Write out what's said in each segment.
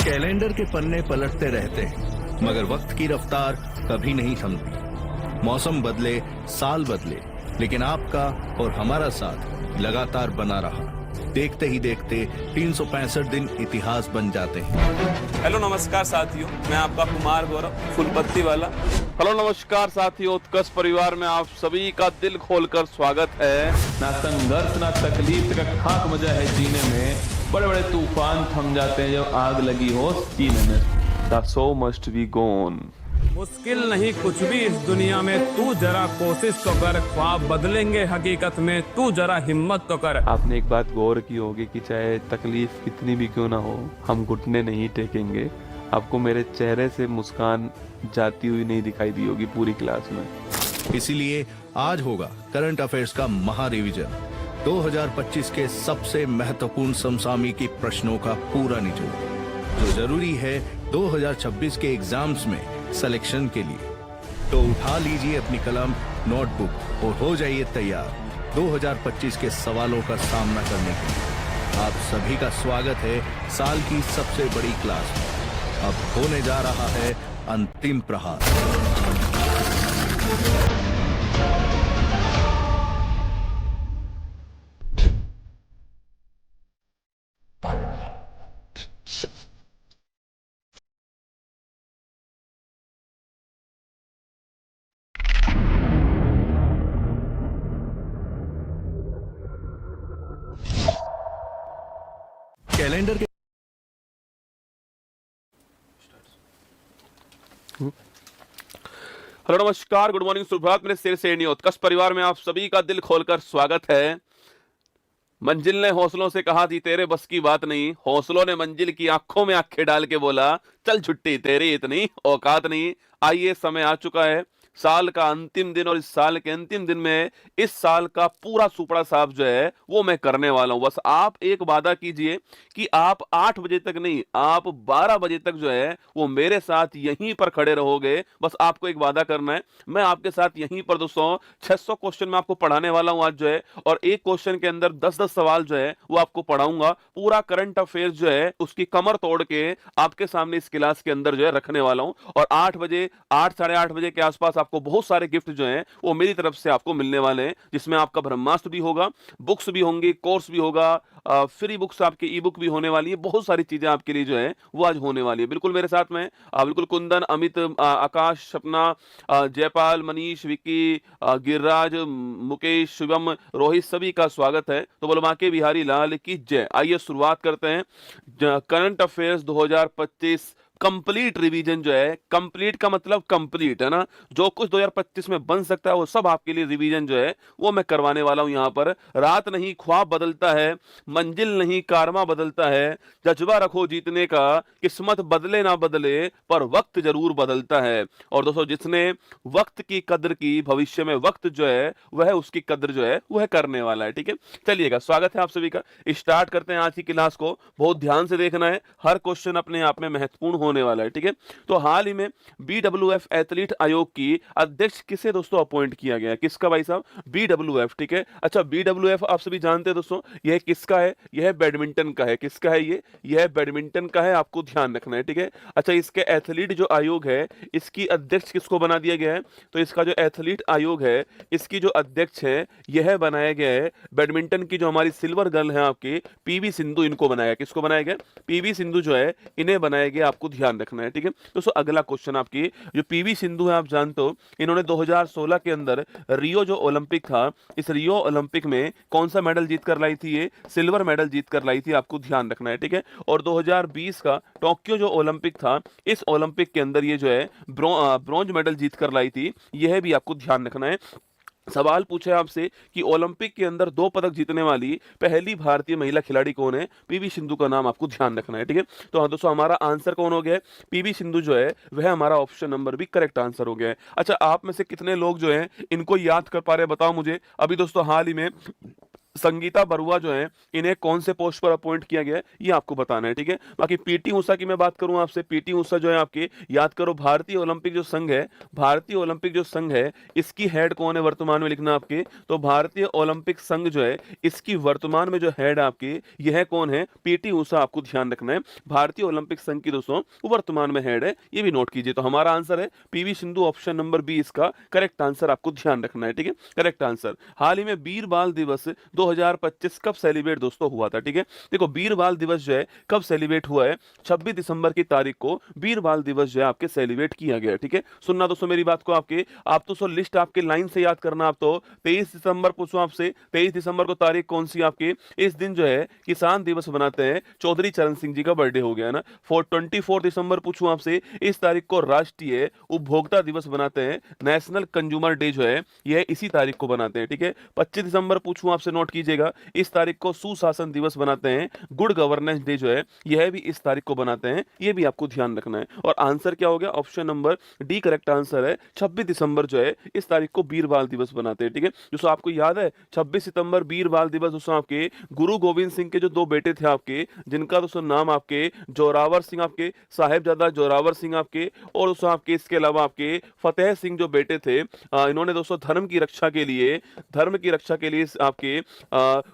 Calendar के पन्ने पलटते रहते हैं, मगर वक्त की रफ्तार कभी नहीं थमती। मौसम बदले, साल बदले, लेकिन आपका और हमारा साथ लगातार बना रहा। देखते ही देखते 365 दिन इतिहास बन जाते हैं। हेलो नमस्कार साथियों, मैं आपका कुमार गौरव फुलपत्ती वाला। हेलो नमस्कार साथियों, उत्कर्ष परिवार में आप सभी का दिल खोलकर स्वागत है। ना संघर्ष ना तकलीफ का खाक मजा है जीने में, बड़े बड़े तूफान थम जाते हैं जब आग लगी हो सीने में। The show must be gone। मुश्किल नहीं कुछ भी इस दुनिया में, तू जरा कोशिश तो कर, ख्वाब बदलेंगे हकीकत में, तू जरा हिम्मत तो कर। आपने एक बात गौर की होगी कि चाहे तकलीफ कितनी भी क्यों ना हो, हम घुटने नहीं टेकेंगे। आपको मेरे चेहरे से मुस्कान जाती हुई नहीं दिखाई दी होगी पूरी क्लास में। इसीलिए आज होगा करंट अफेयर्स का महा रिवीजन। 2025 के सबसे महत्वपूर्ण समसामयिकी प्रश्नों का पूरा निचोड़, जो जरूरी है 2026 के एग्जाम्स में सिलेक्शन के लिए। तो उठा लीजिए अपनी कलम, नोटबुक और हो जाइए तैयार 2025 के सवालों का सामना करने के लिए। आप सभी का स्वागत है साल की सबसे बड़ी क्लास में। अब होने जा रहा है अंतिम प्रहार। कैलेंडर के हेलो नमस्कार, गुड मॉर्निंग, सुप्रभात मेरे सिर से उत्कर्ष परिवार में आप सभी का दिल खोलकर स्वागत है। मंजिल ने हौसलों से कहा थी तेरे बस की बात नहीं, हौसलों ने मंजिल की आंखों में आंखें डाल के बोला चल छुट्टी तेरी इतनी औकात नहीं। आइए, समय आ चुका है, साल का अंतिम दिन, और इस साल के अंतिम दिन में इस साल का पूरा सुपड़ा साफ जो है वो मैं करने वाला हूं। बस आप एक वादा कीजिए कि आप 8 बजे तक नहीं, आप 12 बजे तक जो है वो मेरे साथ यहीं पर खड़े रहोगे। बस आपको एक वादा करना है, मैं आपके साथ यहीं पर दोस्तों 600 क्वेश्चन मैं आपको पढ़ाने वाला हूं आज जो है, और एक क्वेश्चन के अंदर 10-10 सवाल जो है वो आपको पढ़ाऊंगा। पूरा करंट अफेयर्स जो है उसकी कमर तोड़ के आपके सामने इस क्लास के अंदर जो है रखने वाला हूं। और 8 बजे, 8 साढ़े 8 बजे के आसपास आपको बहुत सारे गिफ्ट जो हैं वो मेरी तरफ से आपको मिलने वाले हैं, जिसमें आपका ब्रह्मास्त्र भी होगा, बुक्स भी होंगी, कोर्स भी होगा, फ्री बुक्स आपके ई बुक भी होने वाली है, बहुत सारी चीजें आपके लिए जो है वो आज होने वाली है। बिल्कुल मेरे साथ में बिल्कुल कुंदन, अमित, आकाश, सपना, जयपाल, मनीष, विक्की, गिरिराज, मुकेश, शिवम, रोहित, सभी का स्वागत है। तो बोलो बांके बिहारी लाल की जय। आइए शुरुआत करते हैं। करंट अफेयर्स 2025 कंप्लीट रिवीजन जो है, कंप्लीट का मतलब कंप्लीट है ना, जो कुछ 2025 में बन सकता है वो सब आपके लिए रिवीजन जो है वो मैं करवाने वाला हूं। यहां पर रात नहीं ख्वाब बदलता है, मंजिल नहीं कारमा बदलता है, जज्बा रखो जीतने का, किस्मत बदले ना बदले पर वक्त जरूर बदलता है। और दोस्तों, जिसने वक्त की कदर की, भविष्य में वक्त जो है वह उसकी कदर जो है वह करने वाला है। ठीक है, चलिएगा, स्वागत है आप सभी का। स्टार्ट करते हैं आज की क्लास को। बहुत ध्यान से देखना है, हर क्वेश्चन अपने आप में महत्वपूर्ण होने वाला है। ठीक है, तो हाल ही में BWF एथलीट आयोग की अध्यक्ष किसे दोस्तों अपॉइंट किया गया? किसका भाई साहब? BWF। ठीक है, अच्छा, BWF आप सभी जानते हैं दोस्तों, यह किसका है? यह बैडमिंटन का है। किसका है ये? यह बैडमिंटन का है, आपको ध्यान रखना है। ठीक है, अच्छा, इसके एथलीट जो आयोग है इसकी अध्यक्ष किसको बना दिया गया है? तो इसका जो एथलीट आयोग है इसकी जो अध्यक्ष है यह बनाया गया है बैडमिंटन की जो हमारी सिल्वर गर्ल है आपकी PV सिंधु, इनको बनाया। किसको बनाया गया? PV सिंधु जो है इन्हें बनाया गया, आपको ध्यान रखना है। ठीक है दोस्तों, अगला क्वेश्चन आपकी जो PV सिंधु है, आप जानते हो इन्होंने 2016 के अंदर रियो जो ओलंपिक था, इस रियो ओलंपिक में कौन सा मेडल जीत कर लाई थी? ये सिल्वर मेडल जीत कर लाई थी, आपको ध्यान रखना है। ठीक है, और 2020 का टोक्यो जो ओलंपिक था, इस ओलंपिक के अंदर ये जो है ब्रॉन्ज मेडल जीत कर लाई थी, यह भी आपको ध्यान रखना है। सवाल पूछे आपसे कि ओलंपिक के अंदर 2 पदक जीतने वाली पहली भारतीय महिला खिलाड़ी कौन है? PV सिंधु का नाम आपको ध्यान रखना है। ठीक है, तो हाँ दोस्तों, हमारा आंसर कौन हो गया है? PV सिंधु जो है वह हमारा ऑप्शन नंबर भी करेक्ट आंसर हो गया है। अच्छा, आप में से कितने लोग जो है इनको याद कर पा रहे हैं बताओ मुझे। अभी दोस्तों हाल ही में संगीता बरुआ जो है इन्हें कौन से पोस्ट पर अपॉइंट किया गया है ये आपको बताना है, ठीक है। बाकी पीटी ऊषा की मैं बात करूं आपसे, पीटी ऊषा जो है आपके, याद करो भारतीय ओलंपिक जो संघ है, भारतीय ओलंपिक जो संघ है इसकी हेड कौन है वर्तमान में, लिखना आपके। तो भारतीय ओलंपिक संघ जो है इसकी वर्तमान में जो हेड आपके यह कौन है, पीटी ऊषा, आपको ध्यान रखना है। भारतीय ओलंपिक संघ की दोस्तों वर्तमान में हेड है, ये भी नोट कीजिए। तो हमारा आंसर है PV Sindhu, option number B इसका करेक्ट आंसर, आपको ध्यान रखना है, ठीक है, करेक्ट आंसर। हाल ही में वीर बाल दिवस 2025 कब सेलिब्रेट दोस्तों हुआ था, ठीक है। देखो वीर बाल दिवस जो है कब सेलिब्रेट हुआ है, 26 दिसंबर की तारीख को वीर बाल दिवस जो है आपके सेलिब्रेट किया गया, ठीक है। सुनना दोस्तों मेरी बात को, आपके आप तो लिस्ट आपके लाइन से याद करना। आप तो 23 दिसंबर पूछूं आपसे, 23 दिसंबर को तारीख कौन सी आपकी, इस दिन जो है किसान दिवस बनाते हैं, चौधरी चरण सिंह जी का बर्थडे हो गया ना। 24 दिसंबर पूछूं आपसे, इस तारीख को राष्ट्रीय उपभोक्ता दिवस बनाते हैं, नेशनल कंज्यूमर डे जो है यह इसी तारीख को बनाते हैं, ठीक है। 25 दिसंबर पूछूं आपसे, नोट कीजिएगा, इस तारीख को सुशासन दिवस बनाते हैं, गुड गवर्नेंस डे जो है यह भी इस तारीख को बनाते हैं, यह भी आपको ध्यान रखना है। और आंसर क्या हो गया, option number D correct answer है। 26 दिसंबर जो है इस तारीख को वीर बाल दिवस बनाते हैं, ठीक है। दोस्तों आपको याद है 26 सितंबर वीर बाल दिवस दोस्तों आपके गुरु गोविंद सिंह के जो दो बेटे थे आपके, जिनका दोस्तों नाम आपके जोरावर सिंह, आपके साहेबजादा जोरावर सिंह आपके, और दोस्तों आपके इसके अलावा आपके फतेह सिंह जो बेटे थे, इन्होंने दोस्तों धर्म की रक्षा के लिए आपके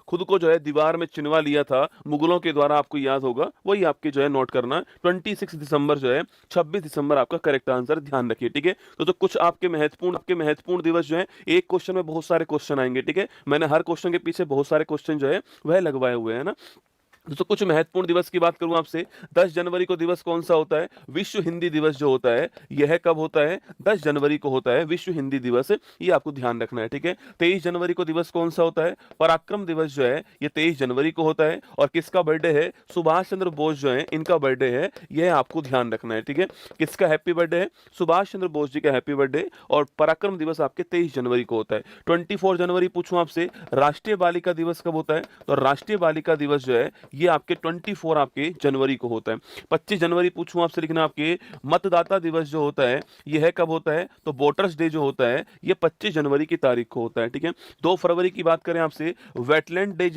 खुद को जो है दीवार में चिनवा लिया था मुगलों के द्वारा, आपको याद होगा, वही आपके जो है नोट करना। 26 दिसंबर जो है 26 दिसंबर आपका करेक्ट आंसर, ध्यान रखिए, ठीक है। तो कुछ आपके महत्वपूर्ण दिवस जो है, एक क्वेश्चन में बहुत सारे क्वेश्चन आएंगे, ठीक है। मैंने हर क्वेश्चन के पीछे बहुत सारे क्वेश्चन जो है वह लगवाए हुए हैं ना। दोस्तों कुछ महत्वपूर्ण दिवस की बात करूं आपसे, 10 जनवरी को दिवस कौन सा होता है, विश्व हिंदी दिवस जो होता है यह कब होता है, 10 जनवरी को होता है विश्व हिंदी दिवस, ये आपको ध्यान रखना है, ठीक है। 23 जनवरी को दिवस कौन सा होता है, पराक्रम दिवस जो है ये 23 जनवरी को होता है, और किसका बर्थडे है, सुभाष चंद्र बोस जो है इनका बर्थडे है, यह आपको ध्यान रखना है, ठीक है। किसका हैप्पी बर्थडे है, सुभाष चंद्र बोस जी का हैप्पी बर्थडे, और पराक्रम दिवस आपके 23 जनवरी को होता है। 24 जनवरी पूछूं आपसे, राष्ट्रीय बालिका दिवस कब होता है, तो राष्ट्रीय बालिका दिवस जो है ये आपके 24 आपके जनवरी को होता है। 25 जनवरी पूछूं आपसे, लिखना आपके मतदाता दिवस जो होता है यह कब होता है, तो वोटर्स डे जो होता है ये 25 जनवरी की तारीख को होता है, ठीक है। 2 फरवरी की बात करें आपसे, वेटलैंड डे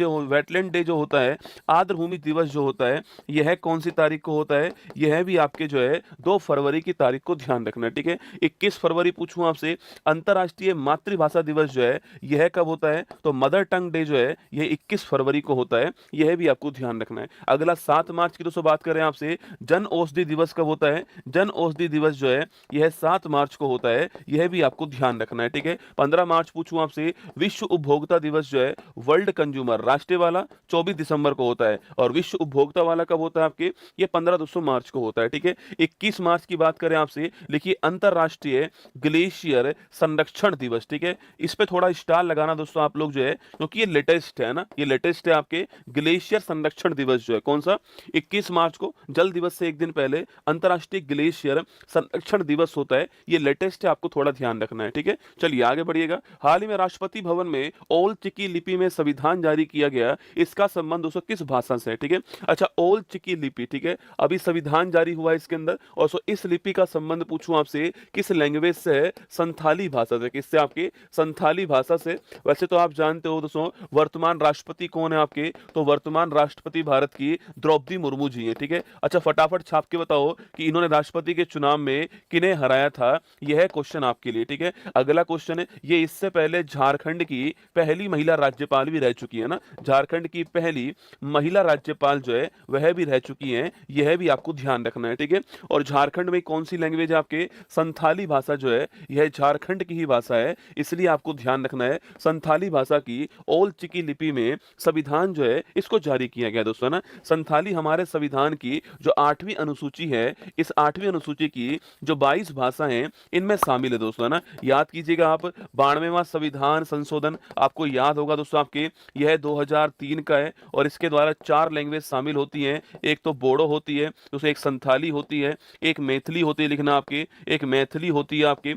जो होता है, आर्द्रभूमि दिवस जो होता है यह कौन सी तारीख को होता है, यह भी आपके जो है 2 फरवरी की तारीख को ध्यान रखना है, ठीक है। 21 फरवरी पूछूं आपसे, अंतरराष्ट्रीय मातृभाषा दिवस जो है यह कब होता है, तो मदर टंग डे जो है यह 21 फरवरी को होता है, यह भी आपको ध्यान रखना है। अगला 7 मार्च की दोस्तों बात करें आपसे, जन औषधि दिवस कब होता है, जन औषधि दिवस जो है यह 7 मार्च को होता है, यह भी आपको ध्यान रखना है, ठीक है। 15 मार्च पूछूं आपसे, विश्व उपभोक्ता दिवस जो है वर्ल्ड कंज्यूमर, राष्ट्रीय वाला 24 दिसंबर को होता है, और विश्व उपभोक्ता वाला कब होता है आपके, ये 15 दोस्तों मार्च को होता है, ठीक है। 21 मार्च की बात करें आपसे, लिखिए अंतरराष्ट्रीय ग्लेशियर संरक्षण दिवस, ठीक है। इस पे थोड़ा स्टार लगाना दोस्तों आप लोग जो है, क्योंकि ये लेटेस्ट है ना, ये लेटेस्ट है आपके ग्लेशियर संरक्षण दिवस जो है कौन सा, 21 मार्च को, जल दिवस से एक दिन पहले अंतरराष्ट्रीय ग्लेशियर संरक्षण दिवस होता है, ये लेटेस्ट है, आपको थोड़ा ध्यान रखना है, ठीक है। चलिए आगे बढ़िएगा। हाल ही में राष्ट्रपति भवन में ओल चिकी लिपि में संविधान जारी किया गया, इसका संबंध दोस्तों किस भाषा से है, ठीक है। अच्छा, ओल चिकी लिपि, ठीक है, अभी संविधान जारी हुआ है इसके अंदर, और सो इस लिपि का संबंध पूछूं आपसे किस लैंग्वेज से है, संथाली भाषा से। किससे, आपके संथाली भाषा से। वैसे तो आप जानते हो दोस्तों वर्तमान राष्ट्रपति कौन है आपके, तो वर्तमान राष्ट्रपति भारत की द्रौपदी मुर्मू जी है, ठीक है। अच्छा, फटाफट छाप के बताओ कि इन्होंने राष्ट्रपति के चुनाव में किन्हें हराया था, यह क्वेश्चन आपके लिए, ठीक है। अगला क्वेश्चन है, ये इससे पहले झारखंड की पहली महिला राज्यपाल भी रह चुकी है ना, झारखंड की पहली महिला राज्यपाल जो है वह भी रह चुकी है, यह भी आपको ध्यान रखना है, ठीक है। और झारखंड में कौन सी लैंग्वेज है आपके, संथाली भाषा जो है यह झारखंड की ही भाषा है, इसलिए आपको ध्यान रखना है संथाली भाषा की ओल चिकी लिपि में संविधान जो है इसको जारी किया गया दोस्तों ना। संथाली हमारे संविधान की जो 8वीं अनुसूची है, इस 8वीं अनुसूची की जो 22 भाषाएं इनमें शामिल है दोस्तों ना। याद कीजिएगा आप, 92वां संविधान संशोधन आपको याद होगा दोस्तों आपके, यह 2003 का है, और इसके द्वारा 4 लैंग्वेज शामिल होती हैं, एक तो बोडो होती है, दूसरी एक संथाली होती है, एक मैथिली होती है, लिखना आपके, एक मैथिली होती है आपके,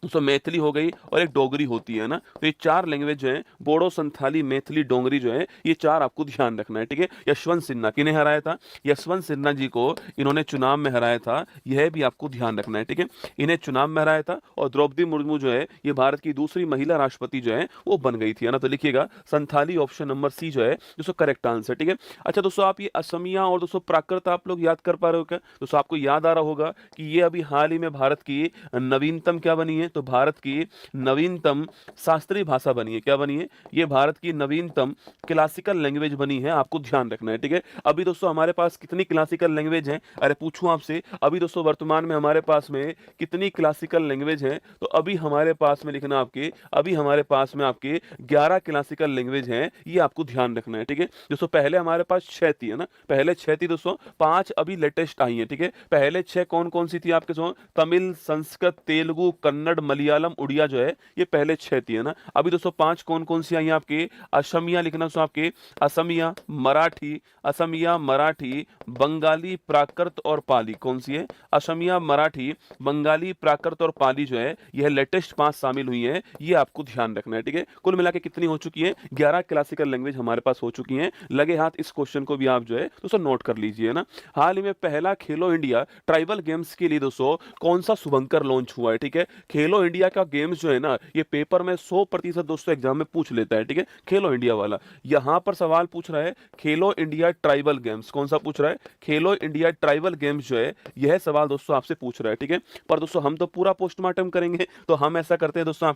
दोस्तों मैथिली हो गई और एक डोगरी होती है ना, तो ये 4 लैंग्वेज जो है, बोडो, संथाली, मैथिली, डोगरी जो है, ये 4 आपको ध्यान रखना है, ठीक है। यशवंत सिन्हा किन्हें हराया था? यशवंत सिन्हा जी को इन्होंने चुनाव में हराया था, यह भी आपको ध्यान रखना है, ठीक है। इन्हें चुनाव में हराया था और द्रौपदी मुर्मू जो है, ये भारत की दूसरी महिला राष्ट्रपति जो है वो बन गई थी, है ना। तो लिखिएगा संथाली, ऑप्शन नंबर सी जो है दोस्तों करेक्ट आंसर, ठीक है। अच्छा दोस्तों, आप ये असमिया और दोस्तों प्राकृत आप लोग याद कर पा रहे हो क्या? दोस्तों आपको याद आ रहा होगा कि ये अभी हाल ही में भारत की नवीनतम क्या बनी है? तो भारत की नवीनतम शास्त्रीय भाषा बनी है। क्या बनी है? ये भारत की नवीनतम क्लासिकल लैंग्वेज बनी है, आपको ध्यान रखना है, ठीक है। अभी दोस्तों हमारे पास कितनी क्लासिकल लैंग्वेज है? अरे पूछूं आपसे, अभी दोस्तों वर्तमान में हमारे पास में कितनी क्लासिकल लैंग्वेज है? तो अभी हमारे पास में लिखना आपके, अभी हमारे पास में आपके 11 क्लासिकल लैंग्वेज हैं, ये आपको ध्यान रखना है, ठीक है। दोस्तों पहले हमारे पास 6 थी, है ना, पहले 6 थी दोस्तों, 5 अभी लेटेस्ट आई है, ठीक है। पहले 6 कौन कौन सी थी आपके? तमिल, संस्कृत, तेलुगु, कन्नड़, मलयालम, उड़िया जो है, ये पहले 6 थी, है ना। अभी दोस्तों 5 कौन कौन सी आई हैं आपके? असमिया लिखना, सो आपके असमिया, मराठी, असमिया, मराठी, बंगाली, प्राकृत और पाली। कौन सी है? असमिया, मराठी, बंगाली, प्राकृत और पाली जो है, यह लेटेस्ट 5 शामिल हुई है, ये आपको ध्यान रखना है, ठीक है। कुल मिला के कितनी हो चुकी है? 11 क्लासिकल लैंग्वेज हमारे पास हो चुकी हैं। लगे हाथ इस क्वेश्चन को भी आप जो है दोस्तों नोट कर लीजिए ना। हाल ही में पहला खेलो इंडिया ट्राइबल गेम्स के लिए दोस्तों कौन सा शुभंकर लॉन्च हुआ है, ठीक है। खेलो इंडिया का गेम्स जो है ना, ये पेपर में 100% दोस्तों एग्जाम में पूछ लेता है, ठीक है। खेलो इंडिया वाला यहां पर सवाल पूछ रहा है, खेलो इंडिया ट्राइबल गेम्स कौन सा पूछ रहा है? खेलो इंडिया ट्राइबल गेम्स जो है, यह सवाल दोस्तों आपसे पूछ रहा है, ठीक है। पर दोस्तों हम तो पूरा पोस्टमार्टम करेंगे, तो हम ऐसा करते हैं दोस्तों,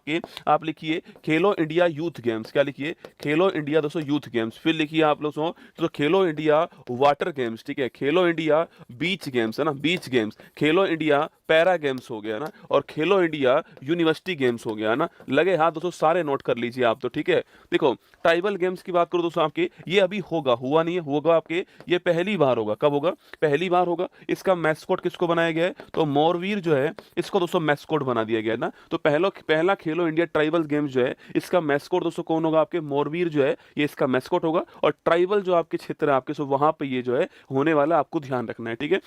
आप लिखिए खेलो इंडिया यूथ गेम्स। क्या लिखिए? खेलो इंडिया दोस्तों यूथ गेम्स। फिर लिखिए आप लोग तो खेलो इंडिया वाटर गेम्स, ठीक है। खेलो इंडिया बीच गेम्स, है ना, बीच गेम्स। खेलो इंडिया पैरा गेम्स हो गया ना, और खेलो इंडिया यूनिवर्सिटी गेम्स हो गया ना। लगे हाथ दोस्तों सारे नोट कर लीजिए आप, तो ठीक है। देखो ट्राइबल गेम्स की बात करो दोस्तों, आपके ये अभी होगा, हुआ नहीं है, होगा आपके, ये पहली बार होगा। कब होगा? पहली बार होगा। इसका मैस्कॉट किसको बनाया गया है? तो मोरवीर जो है, इसको दोस्तों मैस्कॉट बना दिया गया है ना। तो पहला खेलो इंडिया ट्राइबल गेम्स जो है, इसका मैस्कॉट दोस्तों कौन होगा? आपके मोरवीर जो है, ये इसका मैस्कॉट होगा। और ट्राइबल जो आपके क्षेत्र है आपके, सो वहां पे ये जो है होने वाला, आपको ध्यान रखना है, ठीक है।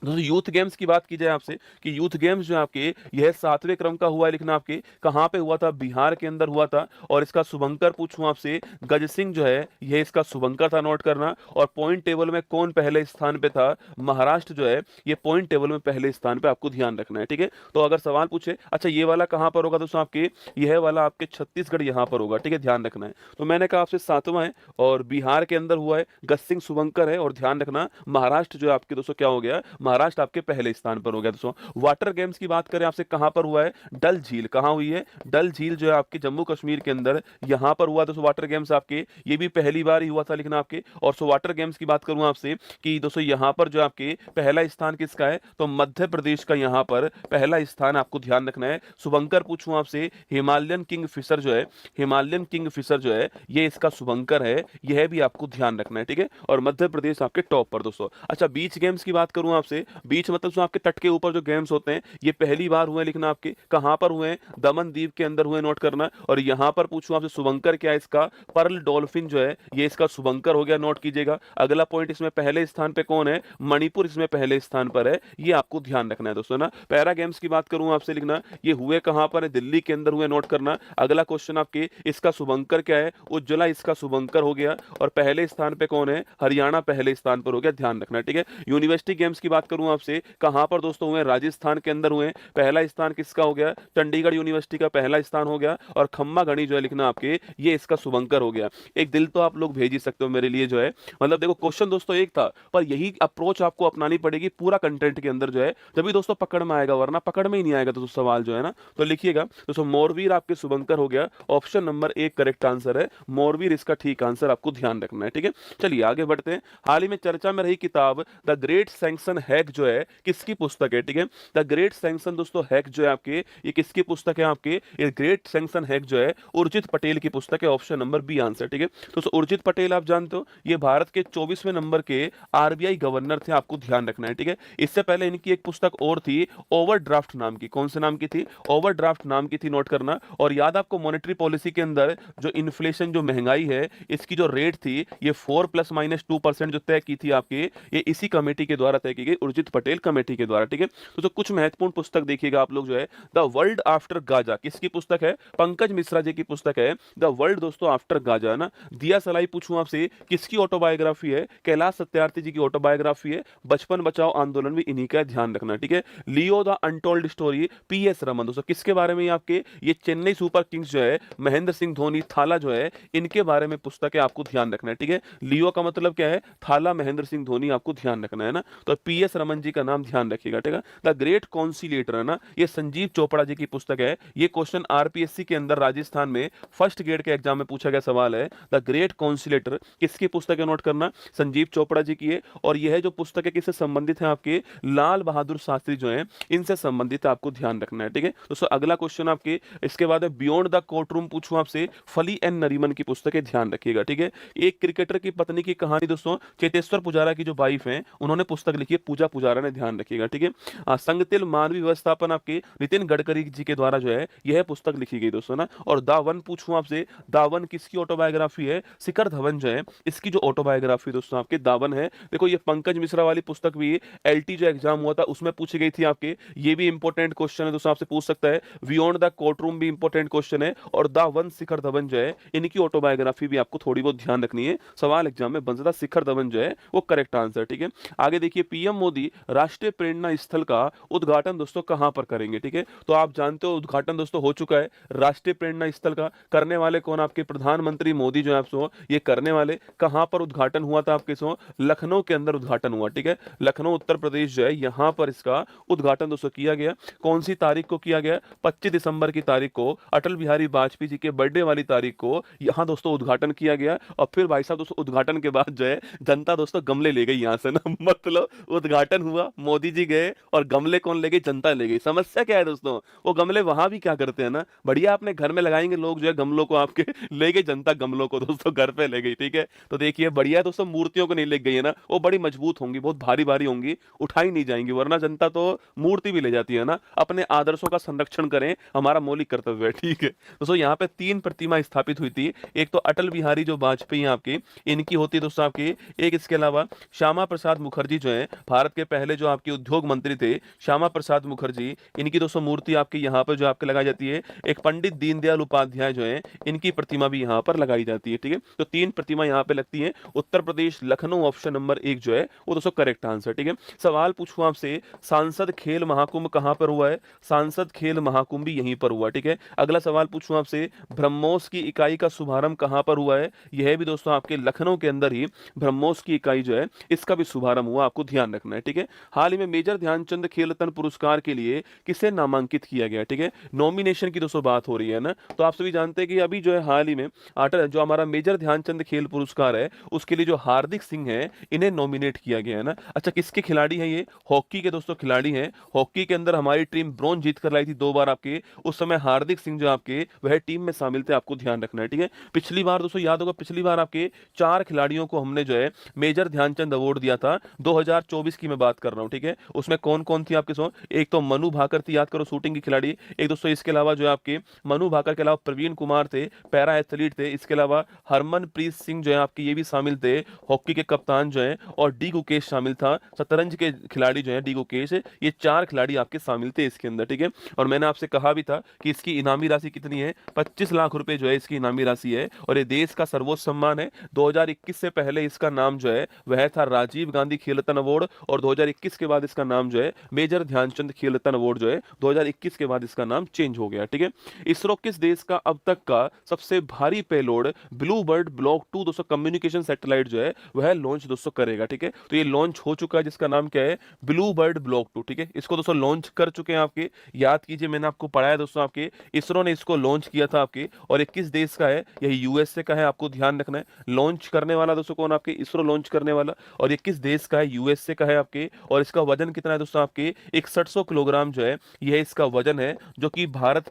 दोस्तों यूथ गेम्स की बात की जाए आपसे, कि यूथ गेम्स जो आपके, यह 7वें क्रम का हुआ है, लिखना आपके कहां पे हुआ था? बिहार के अंदर हुआ था। और इसका शुभंकर पूछूं आपसे, गज सिंह जो है, यह इसका शुभंकर था, नोट करना। और पॉइंट टेबल में कौन पहले स्थान पे था? महाराष्ट्र जो है, ये पॉइंट टेबल में पहले स्थान पे, आपको ध्यान रखना है, ठीक है। तो अगर सवाल पूछे, अच्छा ये वाला कहां पर होगा दोस्तों आपके? यह वाला आपके छत्तीसगढ़ यहां पर होगा, ठीक है, ध्यान रखना है। तो मैंने कहा आपसे 7वां है और बिहार के अंदर हुआ है, गज सिंह शुभंकर है। और ध्यान रखना महाराष्ट्र जो है आपके दोस्तों क्या हो गया? महाराष्ट्र आपके पहले स्थान पर हो गया दोस्तों। वाटर गेम्स की बात करें आपसे, कहां पर हुआ है? डल झील। कहां हुई है? डल झील जो है आपके जम्मू कश्मीर के अंदर, यहां पर हुआ दोस्तों वाटर गेम्स आपके, ये भी पहली बार ही हुआ था, लिखना आपके। और सो वाटर गेम्स की बात करूं आपसे कि दोस्तों यहां पर जो आपके पहला स्थान किसका है? तो मध्य प्रदेश का यहां पर पहला स्थान, आपको ध्यान रखना है। शुभंकर पूछूं आपसे, हिमालयन किंग फिशर जो है, हिमालयन किंग फिशर जो है, ये इसका शुभंकर है, यह भी आपको ध्यान रखना है, ठीक है। और मध्य प्रदेश आपके टॉप पर दोस्तों। अच्छा बीच गेम्स की बात करूं आपसे, बीच मतलब आपके तट के ऊपर जो गेम्स होते हैं, ये पहली बार हुए, लिखना आपके कहां पर हुए? दमन द्वीप के अंदर हुए, नोट करना। और यहां पर पूछूं आपसे शुभंकर क्या है इसका? पर्ल डॉल्फिन जो है, ये इसका शुभंकर हो गया, नोट कीजिएगा। अगला पॉइंट, इसमें पहले स्थान पे कौन है? मणिपुर इसमें पहले स्थान पर है, ये आपको ध्यान रखना है दोस्तों ना। पैरा गेम्स की बात करूं आपसे, लिखना ये हुए कहां पर है? दिल्ली के अंदर हुए, नोट करना। अगला क्वेश्चन आपके, इसका शुभंकर क्या है? उज्ज्वला इसका शुभंकर हो गया। और पहले स्थान पे कौन है? हरियाणा पहले स्थान पर हो गया, ध्यान रखना, ठीक है। यूनिवर्सिटी गेम्स की बात करूं आपसे, कहां पर दोस्तों हुए? राजस्थान के अंदर हुए। पहला स्थान किसका हो गया? चंडीगढ़ यूनिवर्सिटी का पहला स्थान हो गया। और खम्मा गणी जो है, लिखना आपके, ये इसका शुभंकर हो गया। एक दिल तो आप लोग भेज ही सकते हो मेरे लिए जो है, मतलब देखो क्वेश्चन दोस्तों एक था, पर यही अप्रोच आपको अपनानी पड़ेगी पूरा कंटेंट के अंदर जो है, तभी दोस्तों पकड़ में आएगा, वरना पकड़ में ही नहीं आएगा दोस्तों सवाल जो है ना। तो लिखिएगा दोस्तों, मोरवीर आपके शुभंकर हो गया, ऑप्शन नंबर 1 करेक्ट आंसर है, मोरवीर इसका ठीक आंसर, आपको ध्यान रखना है, ठीक है। चलिए आगे बढ़ते हैं। हाल ही में चर्चा में रही किताब द ग्रेट सैंक्शन हैक जो है, किसकी पुस्तक है, ठीक है। द ग्रेट सैंक्शन दोस्तों हैक जो है आपके, ये किसकी पुस्तक है आपके? ये ग्रेट सैंक्शन हैक जो है उर्जित पटेल की पुस्तक है, ऑप्शन नंबर बी आंसर, ठीक है। दोस्तों उर्जित पटेल आप जानते हो, ये भारत के 24वें नंबर के आरबीआई गवर्नर थे, आपको ध्यान रखना है, ठीक है। इससे पहले इनकी एक पुस्तक और थी, ओवरड्राफ्ट नाम की। कौन से नाम की थी? ओवरड्राफ्ट नाम की थी, नोट करना। और याद आपको मॉनेटरी पॉलिसी के अंदर जो इन्फ्लेशन, जो महंगाई है, इसकी जो रेट थी, ये 4 ± 2% जो तय की थी आपकी, ये इसी कमेटी के द्वारा तय की गई, उर्जित पटेल कमेटी के द्वारा। ठीक है, तो कुछ महत्वपूर्ण पुस्तक देखिएगा आप लोग जो है, द वर्ल्ड आफ्टर गाजा किसकी पुस्तक है? पंकज मिश्रा जी की पुस्तक है द वर्ल्ड दोस्तों आफ्टर गाजा, है ना। दिया सलाई पूछूं आपसे किसकी ऑटोबायोग्राफी है? कैलाश सत्यार्थी जी की ऑटोबायोग्राफी है। बचपन बचाओ आंदोलन भी इन्हीं का ध्यान रखना। ठीक है, Leo the untold story PS Raman दोस्तों किसके बारे में? आपके ये चेन्नई सुपर किंग्स जो है, महेंद्र सिंह धोनी, थाला जो है, इनके बारे में पुस्तक है, आपको ध्यान रखना है। ठीक है, लियो का मतलब क्या है? थाला, महेंद्र सिंह धोनी, आपको ध्यान रखना है ना। तो PS रमन जी का नाम ध्यान रखिएगा। ठीक है, द ग्रेट कॉन्सिलेटर, है ना, ये संजीव चोपड़ा जी की पुस्तक है। ये क्वेश्चन RPSC के अंदर राजस्थान में फर्स्ट ग्रेड के एग्जाम में पूछा गया सवाल है। द ग्रेट कॉन्सिलेटर किसकी पुस्तक है? नोट करना, संजीव चोपड़ा जी की है। और यह जो पुस्तक है किससे संबंधित है? आपके लाल बहादुर शास्त्री जो है, इनसे संबंधित आपको ध्यान रखना है। ठीक है दोस्तों, अगला क्वेश्चन आपके इसके बाद है बियॉन्ड द कोर्ट रूम पूछूं आपसे, फली एन नरीमन की पुस्तक है, ध्यान रखिएगा। ठीक है, एक क्रिकेटर की पत्नी की कहानी दोस्तों, चेतेश्वर पुजारा की जो वाइफ है उन्होंने पुस्तक लिखी है, पूजा पुजारा ने, ध्यान रखिएगा। ठीक है, संगतिल मानवीय व्यवस्थापन आपके नितिन गडकरी जी के द्वारा जो है यह पुस्तक लिखी गई दोस्तों ना। और दावन पूछूं आपसे, दावन किसकी ऑटोबायोग्राफी है? शिखर धवन जो है, इसकी जो ऑटोबायोग्राफी दोस्तों आपके दावन है। देखो ये पंकज मिश्रा वाली पुस्तक भी LT जो एग्जाम हुआ था उसमें पूछी गई थी आपके, ये भी इंपॉर्टेंट क्वेश्चन है दोस्तों, आपसे पूछ सकता है। बियॉन्ड द कोर्ट रूम भी इंपॉर्टेंट क्वेश्चन है। और दावन शिखर धवन जो है, इनकी ऑटोबायोग्राफी भी आपको थोड़ी बहुत ध्यान रखनी है, सवाल एग्जाम में बन सकता। शिखर धवन जो है वो करेक्ट आंसर। ठीक है, आगे देखिए, PM मोदी राष्ट्रीय प्रेरणा स्थल का उद्घाटन दोस्तों कहां पर करेंगे? ठीक है, तो आप जानते हो उद्घाटन दोस्तों हो चुका है राष्ट्रीय प्रेरणा स्थल का। करने वाले कौन? आपके प्रधानमंत्री मोदी जो है आपसे ये करने वाले। कहां पर उद्घाटन हुआ था आपके? लखनऊ के अंदर उद्घाटन हुआ। ठीक है, लखनऊ उत्तर प्रदेश जो है, यहां पर इसका उद्घाटन दोस्तों किया गया। कौन सी तारीख को किया गया? 25 दिसंबर की तारीख को, अटल बिहारी वाजपेयी जी के बर्थडे वाली तारीख को यहां दोस्तों उद्घाटन किया गया। और फिर भाई साहब दोस्तों उद्घाटन के बाद जो है जनता दोस्तों गमले ले गई यहां से ना मतलब उद्घाटन हुआ, मोदी जी गए और गमले कौन ले गई? जनता ले गई। समस्या क्या है दोस्तों? वो गमले वहां भी क्या करते हैं ना, बढ़िया अपने घर में लगाएंगे लोग जो है, गमलों को आपके ले गई जनता, गमलों को दोस्तों घर पे ले गई। ठीक है, तो देखिए बढ़िया दोस्तों, मूर्तियों को नहीं ले गई है ना, वो बड़ी मजबूत होंगी, बहुत भारी भारी होंगी, उठाई नहीं जाएंगी, वरना जनता तो मूर्ति भी ले जाती है ना। अपने आदर्शों का संरक्षण करें, हमारा मौलिक कर्तव्य है। ठीक है दोस्तों, यहाँ पे 3 प्रतिमा स्थापित हुई थी। एक तो अटल बिहारी जो वाजपेयी आपके, इनकी होती है दोस्तों आपकी। एक इसके अलावा श्यामा प्रसाद मुखर्जी जो है, भारत के पहले जो आपके उद्योग मंत्री थे, श्यामा प्रसाद मुखर्जी, इनकी दोस्तों मूर्ति आपके यहाँ पर जो आपके लगाई जाती है। एक पंडित दीनदयाल उपाध्याय जो है, इनकी प्रतिमा भी यहाँ पर लगाई जाती है। ठीक है, तो 3 प्रतिमा यहाँ पे लगती है। उत्तर प्रदेश लखनऊ ऑप्शन नंबर 1 जो है वो दोस्तों करेक्ट आंसर। ठीक है, सवाल पूछूं आपसे, सांसद खेल महाकुंभ कहां पर हुआ है? सांसद खेल महाकुंभ भी यहीं पर हुआ। ठीक है, अगला सवाल पूछूं आपसे, ब्रह्मोस की इकाई का शुभारंभ कहां पर हुआ है? यह भी दोस्तों आपके लखनऊ के अंदर ही ब्रह्मोस की इकाई जो है, इसका भी शुभारंभ हुआ, आपको ध्यान रखना है। ठीक है, हाल ही में मेजर ध्यानचंद खेल रत्न पुरस्कार के लिए किसे नामांकित किया गया? ठीक है, नॉमिनेशन की दोस्तों बात हो रही है ना। तो आप सभी जानते हैं कि अभी जो है हाल ही में जो हमारा मेजर ध्यानचंद खेल पुरस्कार है, उसके लिए जो हार्दिक सिंह है, इन्हें नॉमिनेट किया गया है ना। अच्छा, किसके खिलाड़ी हैं ये? हॉकी के दोस्तों खिलाड़ी हैं। हॉकी के अंदर हमारी टीम ब्रॉन्ज जीत कर लाई थी 2 बार आपके, उस समय हार्दिक सिंह जो आपके वह टीम में शामिल थे, आपको ध्यान रखना है। ठीक है, पिछली बार दोस्तों याद होगा, पिछली बार आपके 4 खिलाड़ियों को हमने जो है मेजर ध्यानचंद अवार्ड दिया था, 2024 की मैं बात कर रहा हूं। ठीक है, उसमें कौन कौन थी आपके? एक तो मनु भाकर थी, याद करो, शूटिंग की खिलाड़ी। एक दोस्तों इसके अलावा जो है आपके मनु भाकर के अलावा प्रवीण कुमार थे, पैरा एथलीट थे। इसके अलावा हरमनप्रीत सिंह जो है आपके, ये भी शामिल थे, हॉकी के कप्तान जो है। और डी गुकेश शामिल था, शतरंज के खिलाड़ी जो है डी गुकेश। ये 4 खिलाड़ी आपके शामिल थे इसके अंदर। ठीक है, और मैंने आपसे कहा भी था कि इसकी इनामी राशि कितनी है? 25 लाख रुपए जो है इसकी इनामी राशि है। और ये देश का सर्वोच्च सम्मान है। 2021 से पहले इसका नाम जो है वह था राजीव गांधी खेल रत्न अवार्ड, और 2021 के बाद इसका नाम जो है मेजर ध्यानचंद खेल रत्न अवार्ड जो है 2021 के बाद इसका नाम चेंज हो गया। ठीक है, इसरो किस देश का अब तक का सबसे भारी पेलोड ब्लू बर्ड ब्लॉक 2 दोस्तों कम्युनिकेशन सैटेलाइट जो है वह लॉन्च दोस्तों करेगा? ठीक है, तो ये लॉन्च हो चुका है, जिसका नाम क्या है? Blue bird block 2। ठीक है, इसको दोस्तों लॉन्च कर चुके हैं आपके, याद कीजिए, मैंने आपको पढ़ाया दोस्तों आपके, इसरो ने इसको लॉन्च किया था आपके। और ये किस देश का है? यही USA का है, आपको ध्यान रखना है। लॉन्च करने वाला दोस्तों कौन? आपके इसरो लॉन्च करने वाला। और ये किस देश का है? USA का है आपके। और इसका वजन कितना है दोस्तों आपके? 6100 किलोग्राम जो है यह इसका वजन है, जो कि भारत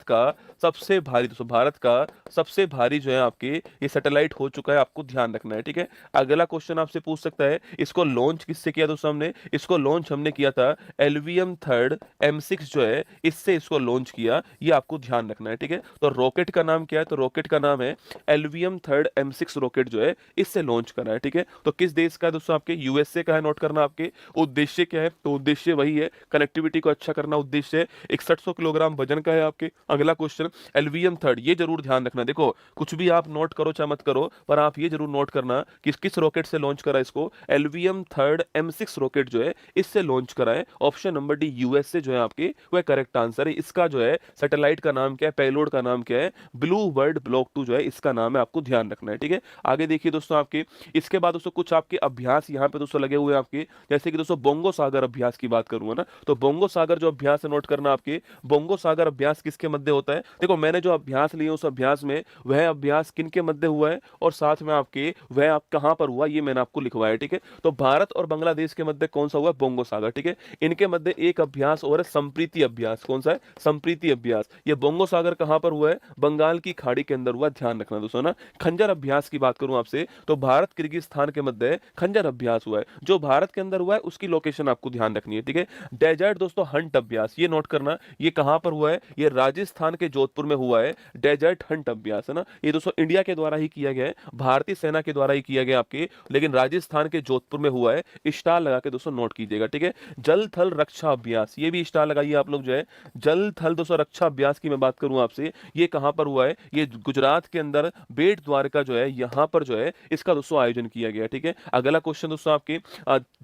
का सबसे भारी दोस्तों, भारत का सबसे भारी जो है आपके ये सैटेलाइट हो चुका है, आपको ध्यान रखना है। ठीक है, अगला क्वेश्चन आपसे पूछ सकता है, इसको लॉन्च किससे किया दोस्तों हमने? इसको लॉन्च हमने किया था LVM 3rd M6 जो है, इससे इसको लॉन्च किया, ये आपको ध्यान रखना है। ठीक है, तो रॉकेट का नाम क्या है? तो रॉकेट का नाम है LVM 3rd M6 रॉकेट जो है, इससे लॉन्च करा है। ठीक है, तो किस देश का है दोस्तों? आपके USA का है, नोट नोट करना आपके उद्देश्य क्या है, तो उद्देश्य वही है कनेक्टिविटी को अच्छा करना उद्देश्य है। 6100 किलोग्राम वजन का है आपके। अगला क्वेश्चन एलवीएम थर्ड, ये जरूर ध्यान रखना। देखो कुछ भी आप नोट करो चाहे मत करो, पर आप ये जरूर नोट करना कि किस रॉकेट से लॉन्च करा इसको। एलवीएम थर्ड M6 रॉकेट जो है इससे लॉन्च करा है। ऑप्शन नंबर डी यूएस से जो है आपके वह करेक्ट आंसर है। इसका जो है सैटेलाइट का नाम क्या है, पेलोड का नाम क्या है, ब्लू बर्ड ब्लॉक 2 जो है इसका नाम है, आपको ध्यान रखना है। ठीक है, आगे देखिए दोस्तों आपके इसके बाद दोस्तों कुछ आपके अभ्यास यहाँ पे दोस्तों लगे हुए हैं आपके, जैसे कि दोस्तों बोंगो सागर अभ्यास की बात करूंगा ना, तो बोंगो सागर जो अभ्यास है नोट करना आपके। बोंगो सागर अभ्यास किसके मध्य होता है, देखो मैंने जो अभ्यास लिए उस अभ्यास में वह अभ्यास किन के मध्य हुआ है और साथ में आपके वह आप कहां पर हुआ ये मैंने आपको लिखवाया। ठीक है, तो भारत और बांग्लादेश के मध्य कौन सा हुआ, बोंगो सागर। ठीक है, इनके मध्य एक अभ्यास और है संप्रीति अभ्यास। कौन सा है, संप्रीति अभ्यास। ये बोंगो सागर कहां पर हुआ है, बंगाल की खाड़ी के अंदर हुआ, ध्यान रखना दोस्तों ना। खंजर अभ्यास की बात करूं आपसे तो भारत किर्गिस्तान के मध्य खंजर अभ्यास हुआ है, जो भारत के अंदर हुआ है उसकी लोकेशन आपको ध्यान रखनी है। ठीक है, डेजर्ट दोस्तों हंट अभ्यास, ये नोट करना, ये कहां पर हुआ है, ये राजस्थान के जोधपुर में हुआ है। डेजर्ट हंट अभ्यास है ना, ये दोस्तों इंडिया के द्वारा ही किया गया है, भारतीय सेना के द्वारा ही किया गया आपके, लेकिन राजस्थान के जोधपुर में हुआ है। स्टार लगा के दोस्तों नोट कीजिएगा। ठीक है, जल थल रक्षा अभ्यास, ये भी स्टार लगाइए आप लोग जो है। जल थल दोस्तों रक्षा अभ्यास की मैं बात करूं आपसे, ये कहां पर हुआ है, ये गुजरात के अंदर बेट द्वारका जो है यहां पर जो है इसका दोस्तों आयोजन किया गया। ठीक है, अगला क्वेश्चन दोस्तों आपके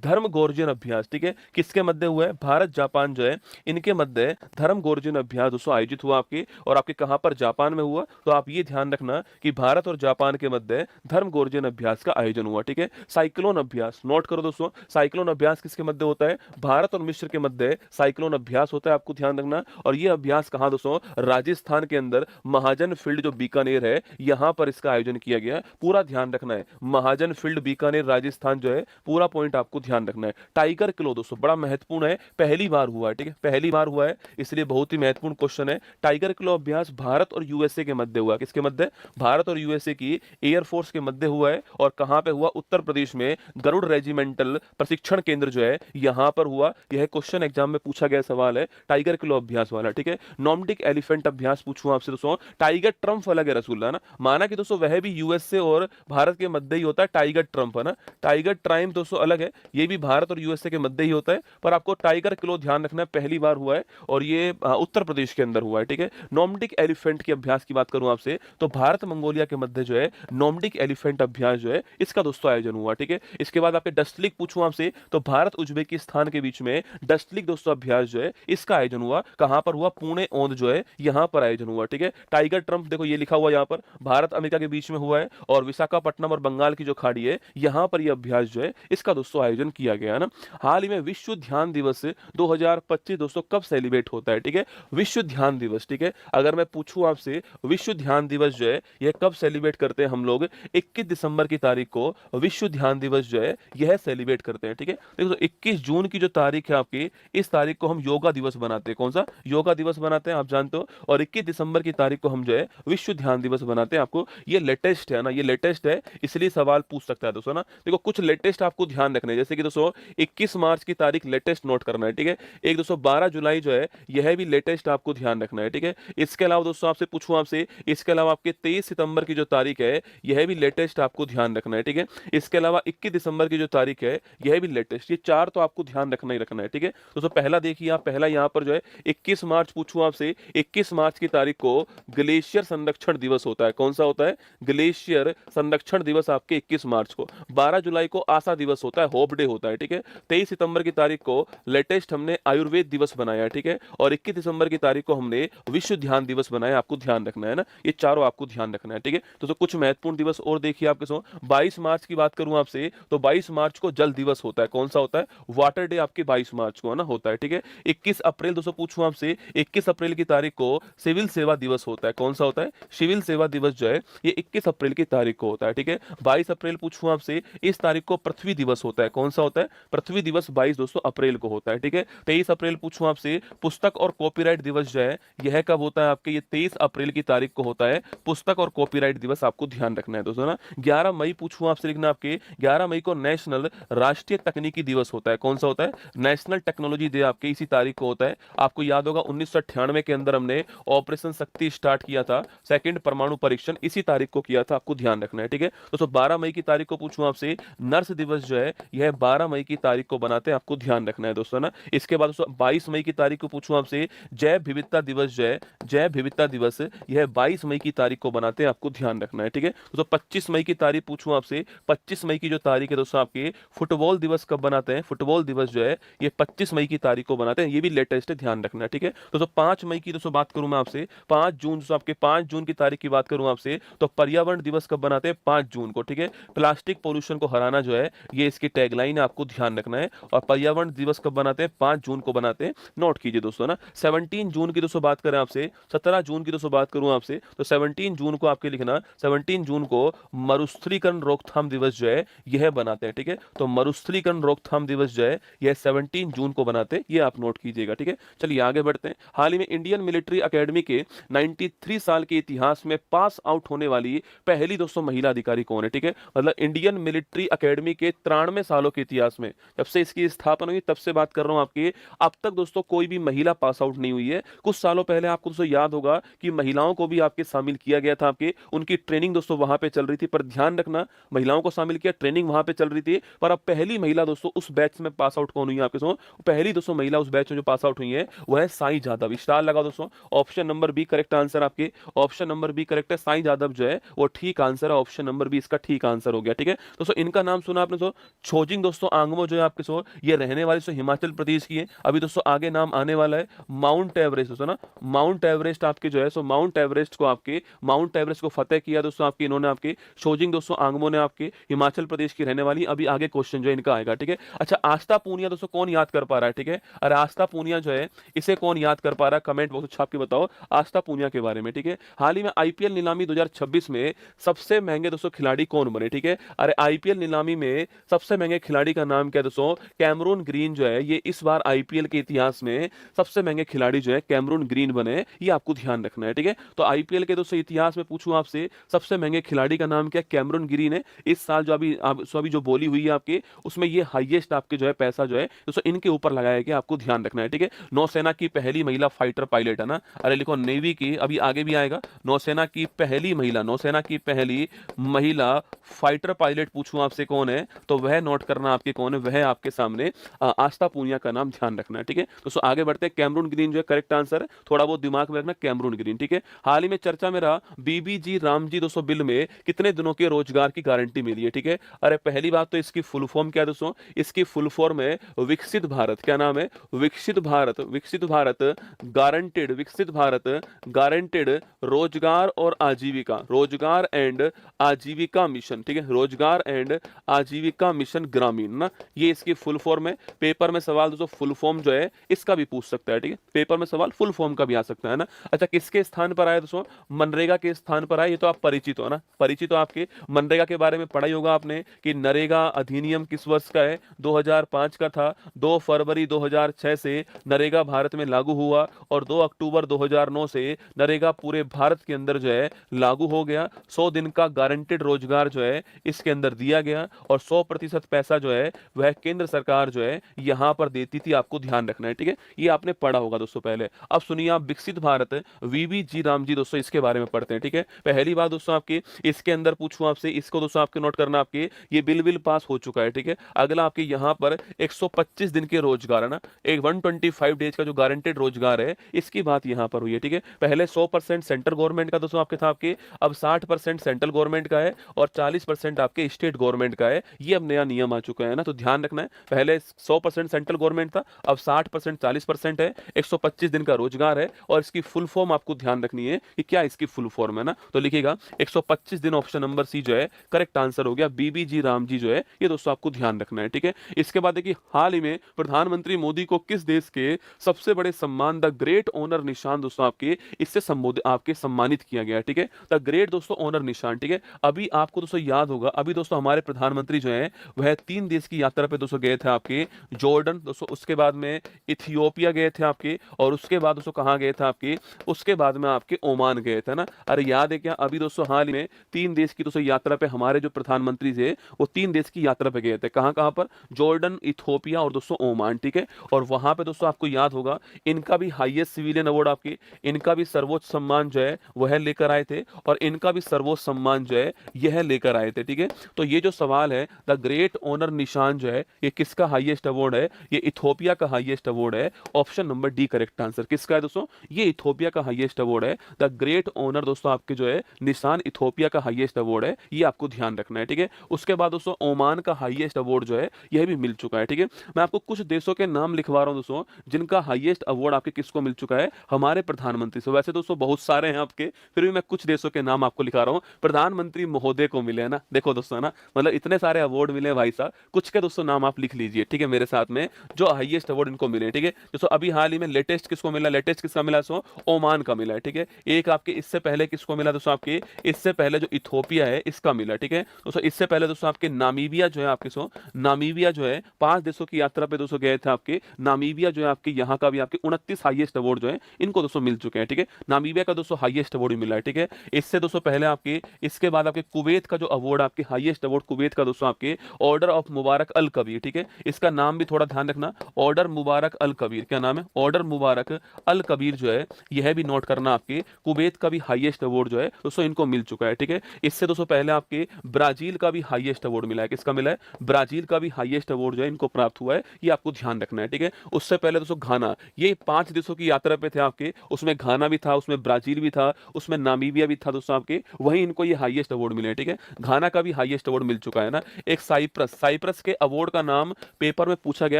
धर्म गोर्जन अभ्यास। ठीक है, किसके मध्य हुआ है, भारत जापान जो है इनके मध्य धर्म गोर्जन अभ्यास दोस्तों आयोजित हुआ आपके, और आपके कहां पर, जापान में हुआ। तो आप ये ध्यान रखना कि भारत और जापान के मध्य धर्म गोर्जन अभ्यास का आयोजन हुआ। ठीक है, साइक्लोन अभ्यास नोट करो दोस्तों, साइक्लोन अभ्यास किसके मध्य होता है, भारत और मिस्र के मध्य साइक्लोन अभ्यास होता है, आपको ध्यान रखना। और ये अभ्यास कहां दोस्तों, राजस्थान के अंदर महाजन फील्ड जो बीकानेर है यहां पर इसका आयोजन किया गया। पूरा ध्यान रखना है, महाजन फील्ड बीकानेर राजस्थान जो है, पूरा पॉइंट आपको ध्यान रखना है। टाइगर किलो दोस्तों बड़ा महत्वपूर्ण है, पहली बार हुआ है। ठीक है, पहली बार हुआ है इसलिए बहुत ही महत्वपूर्ण क्वेश्चन है। टाइगर किलो अभ्यास भारत और यूएसए के मध्य हुआ, किसके मध्य, भारत और यूएसए की एयरफोर्स के मध्य हुआ है। और कहां पे हुआ, उत्तर प्रदेश में गरुड़ रेजिमेंटल प्रशिक्षण केंद्र जो है यहां पर हुआ। यह क्वेश्चन एग्जाम में पूछा गया सवाल है, टाइगर किलो अभ्यास वाला। ठीक है, नॉर्डिक एलिफेंट अभ्यास पूछूं आपसे दोस्तों, टाइगर ट्रम्प अलग है रसूलुल्लाह ना, माना कि दोस्तों वह भी यूएसए और भारत के मध्य ही होता है। टाइगर ट्रम्प है ना, टाइगर ट्राइम दोस्तों अलग है, ये भी भारत और यूएसए के मध्य ही होता है। पर आपको टाइगर किलो ध्यान रखना है, पहली बार हुआ है और ये उत्तर प्रदेश के अंदर हुआ है। ठीक है, नॉर्डिक एलिफेंट के अभ्यास की बात करूं आपसे तो भारत मंगोलिया के मध्य जो है नॉर्डिक एलिफेंट अभ्यास जो है इसका दोस्तों आयोजन हुआ। ठीक है, इसके बाद आपके डस्टलिक पूछूं आपसे तो भारत उज्बेकिस्तान के बीच में डस्टलिक दोस्तों अभ्यास जो है इसका आयोजन हुआ। कहां पर हुआ, पुणे ओंद जो है यहां पर आयोजन हुआ। ठीक है, टाइगर ट्रम्प देखो ये लिखा हुआ यहां पर, भारत अमेरिका के बीच में हुआ है और विशाखापट्टनम और बंगाल की जो खाड़ी है यहां पर यह अभ्यास जो है इसका दोस्तों आयोजन किया गया है ना। हाल ही में विश्व ध्यान दिवस 2025 दोस्तों कब सेलिब्रेट होता है। ठीक है, विश्व ध्यान दिवस। ठीक है, अगर मैं पूछूं आपसे विश्व ध्यान दिवस जो है यह कब सेलिब्रेट करते हैं हम लोग, 21 दिसंबर की तारीख को विश्व ध्यान दिवस जो है यह सेलिब्रेट करते हैं। ठीक है, देखो 21 जून की जो तारीख है आपकी, इस तारीख को हम योगा दिवस बनाते हैं। कौन सा, योगा दिवस बनाते हैं, आप जानते हो। और 21 दिसंबर की तारीख को हम जो है विश्व ध्यान दिवस बनाते हैं। आपको ये लेटेस्ट है ना, ये लेटेस्ट है इसलिए सवाल पूछ सकता है दोस्तों ना। देखो कुछ लेटेस्ट आपको ध्यान रखना है, जैसे कि दोस्तों 21 मार्च की तारीख लेटेस्ट नोट करना है। ठीक है, एक दोस्तों 12 जुलाई जो है यह भी लेटेस्ट आपको ध्यान रखना है। ठीक है, इसके अलावा दोस्तों आपसे पूछूं आपसे, इसके अलावा आपके 23 सितंबर की जो तारीख है यह भी लेटेस्ट आपको ध्यान रखना है। ठीक है, इसके अलावा 21 दिसंबर की जो तारीख है यह भी लेटेस्ट, ये चार तो आपको ध्यान रखना ही रखना है। ठीक है, दोस्तों पहला देखिए आप, पहला यहां पर जो है 21 मार्च पूछूं आपसे, 21 मार्च की तारीख को ग्लेशियर संरक्षण दिवस होता है। कौन सा होता है, ग्लेशियर संरक्षण दिवस आपके 21 मार्च को। 12 जुलाई को आशा दिवस होता है, होप डे होता है। ठीक है, 23 सितंबर की तारीख को लेटेस्ट हमने आयुर्वेद दिवस बनाया है। ठीक है, और 21 दिसंबर की तारीख को हमने विश्व ध्यान दिवस बनाया, आपको ध्यान रखना है ना, ये चारों आपको ध्यान रखना है। ठीक है, तो कुछ महत्वपूर्ण दिवस और देखिए आपके सो 22 मार्च की बात करूं आपसे तो 22 मार्च को जल दिवस होता है। कौन सा होता है, वाटर डे आपके 22 मार्च को है ना होता है। ठीक है, 21 अप्रैल दोस्तों पूछूं आपसे, 21 अप्रैल की तारीख को सिविल सेवा दिवस होता है। कौन सा होता है, सिविल सेवा दिवस जो है ये 21 अप्रैल की तारीख को होता है। ठीक है, 22 अप्रैल पूछूं आपसे, इस तारीख को पृथ्वी दिवस होता है। कौन सा होता है, पृथ्वी दिवस 22 दोस्तों अप्रैल को होता है। ठीक है, 23 अप्रैल पूछूं आपसे, पुस्तक और कॉपीराइट दिवस जो है यह कब होता है आपके, ये 23 अप्रैल की तारीख को होता है पुस्तक और कॉपीराइट दिवस, आपको ध्यान रखना है दोस्तों ना। 11 मई पूछूं आपसे, लिखना आपके 11 मई को नेशनल राष्ट्रीय तकनीकी दिवस होता है। कौन सा होता है, नेशनल टेक्नोलॉजी डे आपके इसी तारीख को होता है। आपको याद होगा 1998 के अंदर हमने ऑपरेशन शक्ति स्टार्ट किया था, सेकंड परमाणु परीक्षण इसी तारीख को किया था, आपको ध्यान रखना है। ठीक है, दोस्तों 12 मई की तारीख को पूछूं आपसे, नर्स दिवस जो है यह 12 मई की तारीख को बनाते हैं, आपको ध्यान रखना है दोस्तों ना। इसके बाद दोस्तों 22 मई की तारीख को पूछूं आपसे, जैव विविधता दिवस जो है, जैव विविधता दिवस, यह 22 मई की तारीख को बनाते हैं, आपको ध्यान रखना है, ठीक है दोस्तों। 25 मई की तारीख पूछूं आपसे, 25 मई की जो तारीख है दोस्तों आपके, फुटबॉल दिवस कब बनाते हैं, फुटबॉल दिवस जो है ये 25 मई की तारीख को बनाते हैं, ये भी लेटेस्ट है, ध्यान रखना है, ठीक है दोस्तों। 5 मई की दोस्तों बात करूं मैं आपसे, 5 जून दोस्तों आपके, 5 जून की तारीख की बात करूं आपसे, तो पर्यावरण दिवस कब बनाते हैं, 5 जून को, ठीक है। प्लास्टिक पोल्यूशन को हराना जो है ये इसकी टैगलाइन है, आपको ध्यान रखना है। और पर्यावरण दिवस कब बनाते हैं, 5 जून को बनाते हैं, नोट कीजिए दोस्तों ना। 17 जून की दोस्तों बात करें आपसे, 17 जून की दोस्तों बात करूं आपसे, तो 17 जून को आपके लिखना, 17 जून को मरुस्थलीकरण रोकथाम दिवस जो है यह बनाते हैं, ठीक है। तो मरुस्थलीकरण रोकथाम दिवस जो है यह 17 जून को बनाते हैं, ये आप नोट कीजिएगा, ठीक है। चलिए आगे बढ़ते हैं। हाल ही में इंडियन मिलिट्री एकेडमी के 93 साल के इतिहास में पास आउट होने वाली पहली दोस्तों महिला अधिकारी कौन है, ठीक है। मतलब इंडियन मिलिट्री एकेडमी के 93 सालों के इतिहास में, जब से इसकी स्थापना हुई तब से बात कर रहा हूं आपकी, अब तक दोस्तों कोई भी महिला पास आउट नहीं हुई है। कुछ सालों पहले आपको दोस्तों याद होगा कि महिलाओं को भी आपके शामिल किया गया था, आपके उनकी ट्रेनिंग दोस्तों वहां पे चल रही थी, पर ध्यान रखना महिलाओं को शामिल किया, ट्रेनिंग वहां पे चल रही थी, पर अब पहली महिला दोस्तों उस बैच में पास आउट कौन हुई है आपके दोस्तों, पहली दोस्तों महिला उस बैच में जो पास आउट हुई है वह है साई यादव। स्टार लगा दोस्तों, option number B correct answer आपके, ऑप्शन नंबर बी करेक्ट है, साई यादव जो है वो ठीक आंसर है, ऑप्शन नंबर बी इसका ठीक आंसर हो गया, ठीक है दोस्तों। इनका नाम सुना आपने दोस्तों, छोजिंग दोस्तों आंगमो जो है आपके सो, ये रहने वाले दोस्तों हिमाचल प्रदेश की है। अभी दोस्तों आगे नाम आने वाला है माउंट एवरेस्ट दोस्तों ना, माउंट एवरेस्ट आपके जो है सो, माउंट एवरेस्ट को आपके, माउंट एवरेस्ट को फतेह किया दोस्तों आपके इन्होंने, आपके छोजिंग दोस्तों आंगमो ने, आपके हिमाचल प्रदेश की रहने वाली। अभी आगे क्वेश्चन जो है इनका आएगा, ठीक है। अच्छा, आस्था पूनिया दोस्तों कौन याद कर पा रहा है, ठीक है। अरे आस्था पूनिया जो है इसे कौन याद कर पा रहा है, कमेंट बॉक्स छाप के बताओ आस्था पूनिया के बारे में, ठीक है। हाल ही में आईपीएल नीलामी 2026 में सबसे महंगे दोस्तों खिलाड़ी कौन बने, ठीक है। अरे आईपीएल नीलामी में सबसे महंगे खिलाड़ी का नाम क्या है दोस्तों, कैमरून ग्रीन जो है, ये इस बार आईपीएल के इतिहास में सबसे महंगे खिलाड़ी जो है कैमरून ग्रीन बने, ये आपको ध्यान रखना है, ठीक है। तो आईपीएल के दोस्तों इतिहास में पूछूं आपसे, सबसे महंगे खिलाड़ी का नाम क्या, कैमरून ग्रीन है। इस साल जो अभी जो बोली हुई है आपके, उसमें ये हाईएस्ट आपके जो है पैसा जो है दोस्तों इनके ऊपर लगाया गया, आपको ध्यान रखना है, ठीक है। नौसेना की पहली महिला फाइटर पायलट है ना, अरे लिखो नेवी की, अभी आगे भी आएगा, नौसेना की पहली महिला, नौसेना की पहली महिला फाइटर पायलट पूछूं आपसे कौन है, तो वह नोट करना आपके कौन है, वह आपके सामने आस्था पूनिया का नाम ध्यान रखना है, ठीक है दोस्तों। आगे बढ़ते हैं, कैमरून ग्रीन जो है करेक्ट आंसर है, थोड़ा बहुत दिमाग में रखना, कैमरून ग्रीन, ठीक है। हाल ही में चर्चा में रहा बीबीजी रामजी दोस्तों बिल में कितने दिनों के रोजगार की गारंटी मिली है, ठीक है। अरे पहली बात तो इसकी फुल फॉर्म क्या है दोस्तों, इसकी फुल फॉर्म है विकसित भारत, क्या नाम है, विकसित भारत, विकसित भारत गारंटेड, विकसित भारत गारंटेड रोजगार और आजीविका, रोजगार एंड आजीविका मिशन, ठीक है, रोजगार एंड आजीविका मिशन ग्रामीण ना, ये इसकी फुल फॉर्म है। पेपर में सवाल दोस्तों फुल फॉर्म जो है इसका भी पूछ सकता है, ठीक है, पेपर में सवाल फुल फॉर्म का भी आ सकता है ना। अच्छा, किसके स्थान पर आया दोस्तों, मनरेगा के स्थान पर आया, ये तो आप परिचित हो ना, परिचित हो, आपके मनरेगा के बारे में पढ़ा ही होगा आपने कि नरेगा अधिनियम किस वर्ष का है, 2005 का था। 2 फरवरी 2006 से नरेगा भारत में लागू हुआ और 2 अक्टूबर 2009 से नरेगा पूरे भारत के अंदर जो है लागू हो गया। 100 दिन का गारंटेड रोजगार जो है इसके अंदर दिया गया और 100% पैसा जो है वह केंद्र सरकार जो है यहां पर देती थी, आपको ध्यान रखना है, ठीक है, ये आपने पढ़ा होगा दोस्तों पहले। अब सुनिए आप, विकसित भारत वीबीजी रामजी दोस्तों इसके बारे में पढ़ते हैं, ठीक है। पहली बात दोस्तों आपके इसके अंदर पूछूं आपसे, इसको दोस्तों आपके नोट करना, आपके ये बिल पास हो चुका है, ठीक है। अगला आपके यहां पर 125 दिन के रोजगार है ना, एक 125 डेज का जो गारंटेड रोजगार है इसकी बात यहां पर हुई है, ठीक है। पहले 100% सेंट्रल गवर्नमेंट का दोस्तों आपके था, आपके अब 60% सेंट्रल गवर्नमेंट का है और 40% आपके स्टेट गवर्नमेंट का है, ये अब नया नियम आ चुका है ना, तो ध्यान रखना है। पहले 100% सेंट्रल गवर्नमेंट था, अब 60% 40% है, 125 दिन का रोजगार है और इसकी फुल फॉर्म आपको ध्यान रखनी है कि क्या इसकी फुल फॉर्म है ना, तो लिखिएगा 125 दिन, ऑप्शन नंबर सी जो है करेक्ट आंसर हो गया, बीबीजी रामजी जो है ये दोस्तों आपको ध्यान रखना है, ठीक है। इसके बाद है कि हाल ही में प्रधानमंत्री मोदी को किस देश के सबसे बड़े सम्मान द ग्रेट ऑनर निशान दोस्तों आपके इससे संबोधित आपके सम्मानित किया गया, ठीक है, द ग्रेट दोस्तों ऑनर निशान, ठीक है। अभी आपको दोस्तों याद होगा, अभी दोस्तों हमारे प्रधानमंत्री जो है वह 3 देश की यात्रा पे दोस्तों गए थे, आपके जॉर्डन दोस्तों, उसके बाद में इथियोपिया गए थे आपके, और उसके बाद दोस्तों कहां गए थे आपके, उसके बाद में आपके ओमान गए थे ना। अरे याद है क्या, अभी दोस्तों हाल ही में 3 देश की दोस्तों यात्रा पे हमारे जो प्रधानमंत्री थे वो 3 देश की यात्रा पे गए थे, कहां कहां पर, जॉर्डन, इथियोपिया और दोस्तों ओमान, ठीक है। और वहां पे दोस्तों आपको याद होगा इनका भी हाईएस्ट सिविलियन अवार्ड आपके, इनका भी सर्वोच्च सम्मान जो है वह लेकर आए थे और इनका भी सर्वोच्च सम्मान जो है यह लेकर आए थे, ठीक है। तो ये जो सवाल है द ग्रेट ऑनर निशान जो है ये किसका हाईएस्ट अवार्ड है? ये इथोपिया का हाईएस्ट अवार्ड है। Option number D correct answer. किसका है दोस्तों? ये इथोपिया का हाईएस्ट अवार्ड है। द ग्रेट ऑनर दोस्तों आपके जो है निशान इथोपिया का हाईएस्ट अवार्ड है, ये आपको ध्यान रखना है, ठीक है। उसके बाद दोस्तों ओमान का हाईएस्ट अवार्ड जो है यह भी मिल चुका है, ठीक है। मैं आपको कुछ देशों के नाम लिखवा रहा हूं दोस्तों जिनका हाईएस्ट अवार्ड आपके किसको मिल चुका है? हमारे प्रधानमंत्री से। वैसे दोस्तों बहुत सारे हैं आपके, फिर भी मैं कुछ देशों के नाम आपको लिखा रहा हूं। प्रधानमंत्री महोदय को मिले है ना, देखो दोस्तों है ना, मतलब इतने सारे अवार्ड मिले भाई साहब। कुछ के दोस्तों नाम आप लिख लीजिए, ठीक है, मेरे साथ में जो हाईएस्ट अवार्ड इनको मिले, ठीक है। दोस्तों अभी हाल ही में लेटेस्ट किसको मिला? लेटेस्ट किसका मिला दोस्तों? ओमान का मिला है, ठीक है। एक आपके इससे पहले किसको मिला दोस्तों? आपके इससे पहले जो इथोपिया है इसका मिला, ठीक है दोस्तों। इससे पहले दोस्तों आपके नामीबिया जो है आपके नामीबिया जो है 5 देशों की यात्रा पे दोस्तों गए थे आपके। नामीबिया जो है आपके यहाँ का भी आपके 29 हाईएस्ट अवार्ड जो है इनको दोस्तों मिल चुके हैं, ठीक है। नामीबिया का दोस्तों हाईएस्ट अवार्ड मिला है, ठीक है। इससे दोस्तों पहले आपके इसके बाद आपके कुवैत का जो अवार्ड आपके हाईएस्ट अवार्ड कुवैत का दोस्तों आपके ऑर्डर ऑफ मुबारक अल कबीर, ठीक है। इसका नाम भी थोड़ा ध्यान रखना, ऑर्डर मुबारक अल कबीर। क्या नाम है? ऑर्डर मुबारक अल कबीर जो है यह भी नोट करना। आपके कुवैत का भी हाईएस्ट अवार्ड जो है दोस्तों इनको मिल चुका है, ठीक है। इससे दोस्तों पहले आपके ब्राजील का भी हाईएस्ट अवार्ड मिला है। किसका मिला है? ब्राजील का भी हाईएस्ट अवार्ड जो है इनको प्राप्त हुआ है, ये आपको ध्यान रखना है, ठीक है। उससे पहले दोस्तों घाना, ये 5 देशों की यात्रा पे थे आपके, उसमें घाना भी था, उसमें ब्राजील भी था, उसमें नामीबिया भी था दोस्तों आपके, वहीं इनको ये हाईएस्ट अवार्ड मिले, ठीक है। घाना का भी हाईएस्ट अवार्ड मिल चुका है ना। एक साइप्रस के अवार्ड का नाम पेपर में पूछा गया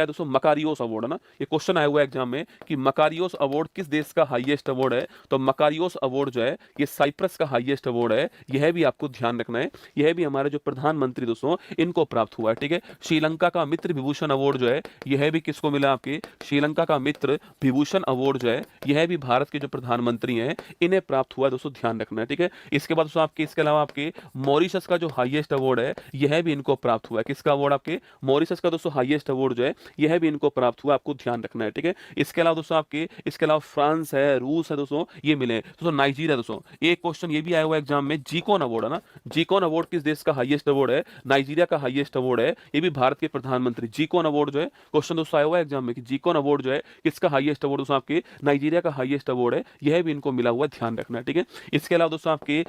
है दोस्तों, मकारियोस अवार्ड है ना, ये क्वेश्चन आया हुआ है एग्जाम में कि मकारियोस अवार्ड किस देश का हाईएस्ट अवार्ड है? तो मकारियोस अवार्ड जो है ये साइप्रस का हाईएस्ट अवार्ड है, यह भी आपको ध्यान रखना है। यह भी हमारे जो प्रधानमंत्री दोस्तों इनको प्राप्त हुआ है, ठीक है। श्रीलंका का मित्र विभूषण अवार्ड जो है यह भी किसको मिला? आपके श्रीलंका का मित्र विभूषण अवार्ड जो है यह भी भारत के जो प्रधानमंत्री हैं इन्हें प्राप्त हुआ है दोस्तों, ध्यान रखना है, ठीक है। इसके बाद दोस्तों आपके इसके अलावा आपके मॉरिशस का जो हाईएस्ट अवार्ड है यह भी इनको प्राप्त हुआ है। किसका अवार्ड? आपके मॉरिशस का दोस्तों हाईएस्ट अवार्ड जो है यह भी इनको प्राप्त हुआ, आपको ध्यान रखना है, ठीक है। इसके अलावा दोस्तों आपके इसके अलावा फ्रांस है, रूस है दोस्तों, ये मिले दोस्तों। नाइजीरिया दोस्तों, एक क्वेश्चन ये भी आया हुआ एग्जाम में, जीकोन अवार्ड है ना, जीकोन अवार्ड किस देश का हाईएस्ट अवार्ड है? नाइजीरिया का हाईएस्ट अवार्ड है, ये भी भारत के प्रधानमंत्री। जीकोन अवार्ड जो है क्वेश्चन दोस्तों आया हुआ है एग्जाम में कि जीकोन अवार्ड जो है किसका हाईएस्ट अवार्ड? दोस्तों आपके नाइजीरिया का हाईएस्ट अवार्ड है, यह भी इनको मिला हुआ, ध्यान रखना है, ठीक है। इसके अलावा दोस्तों आपके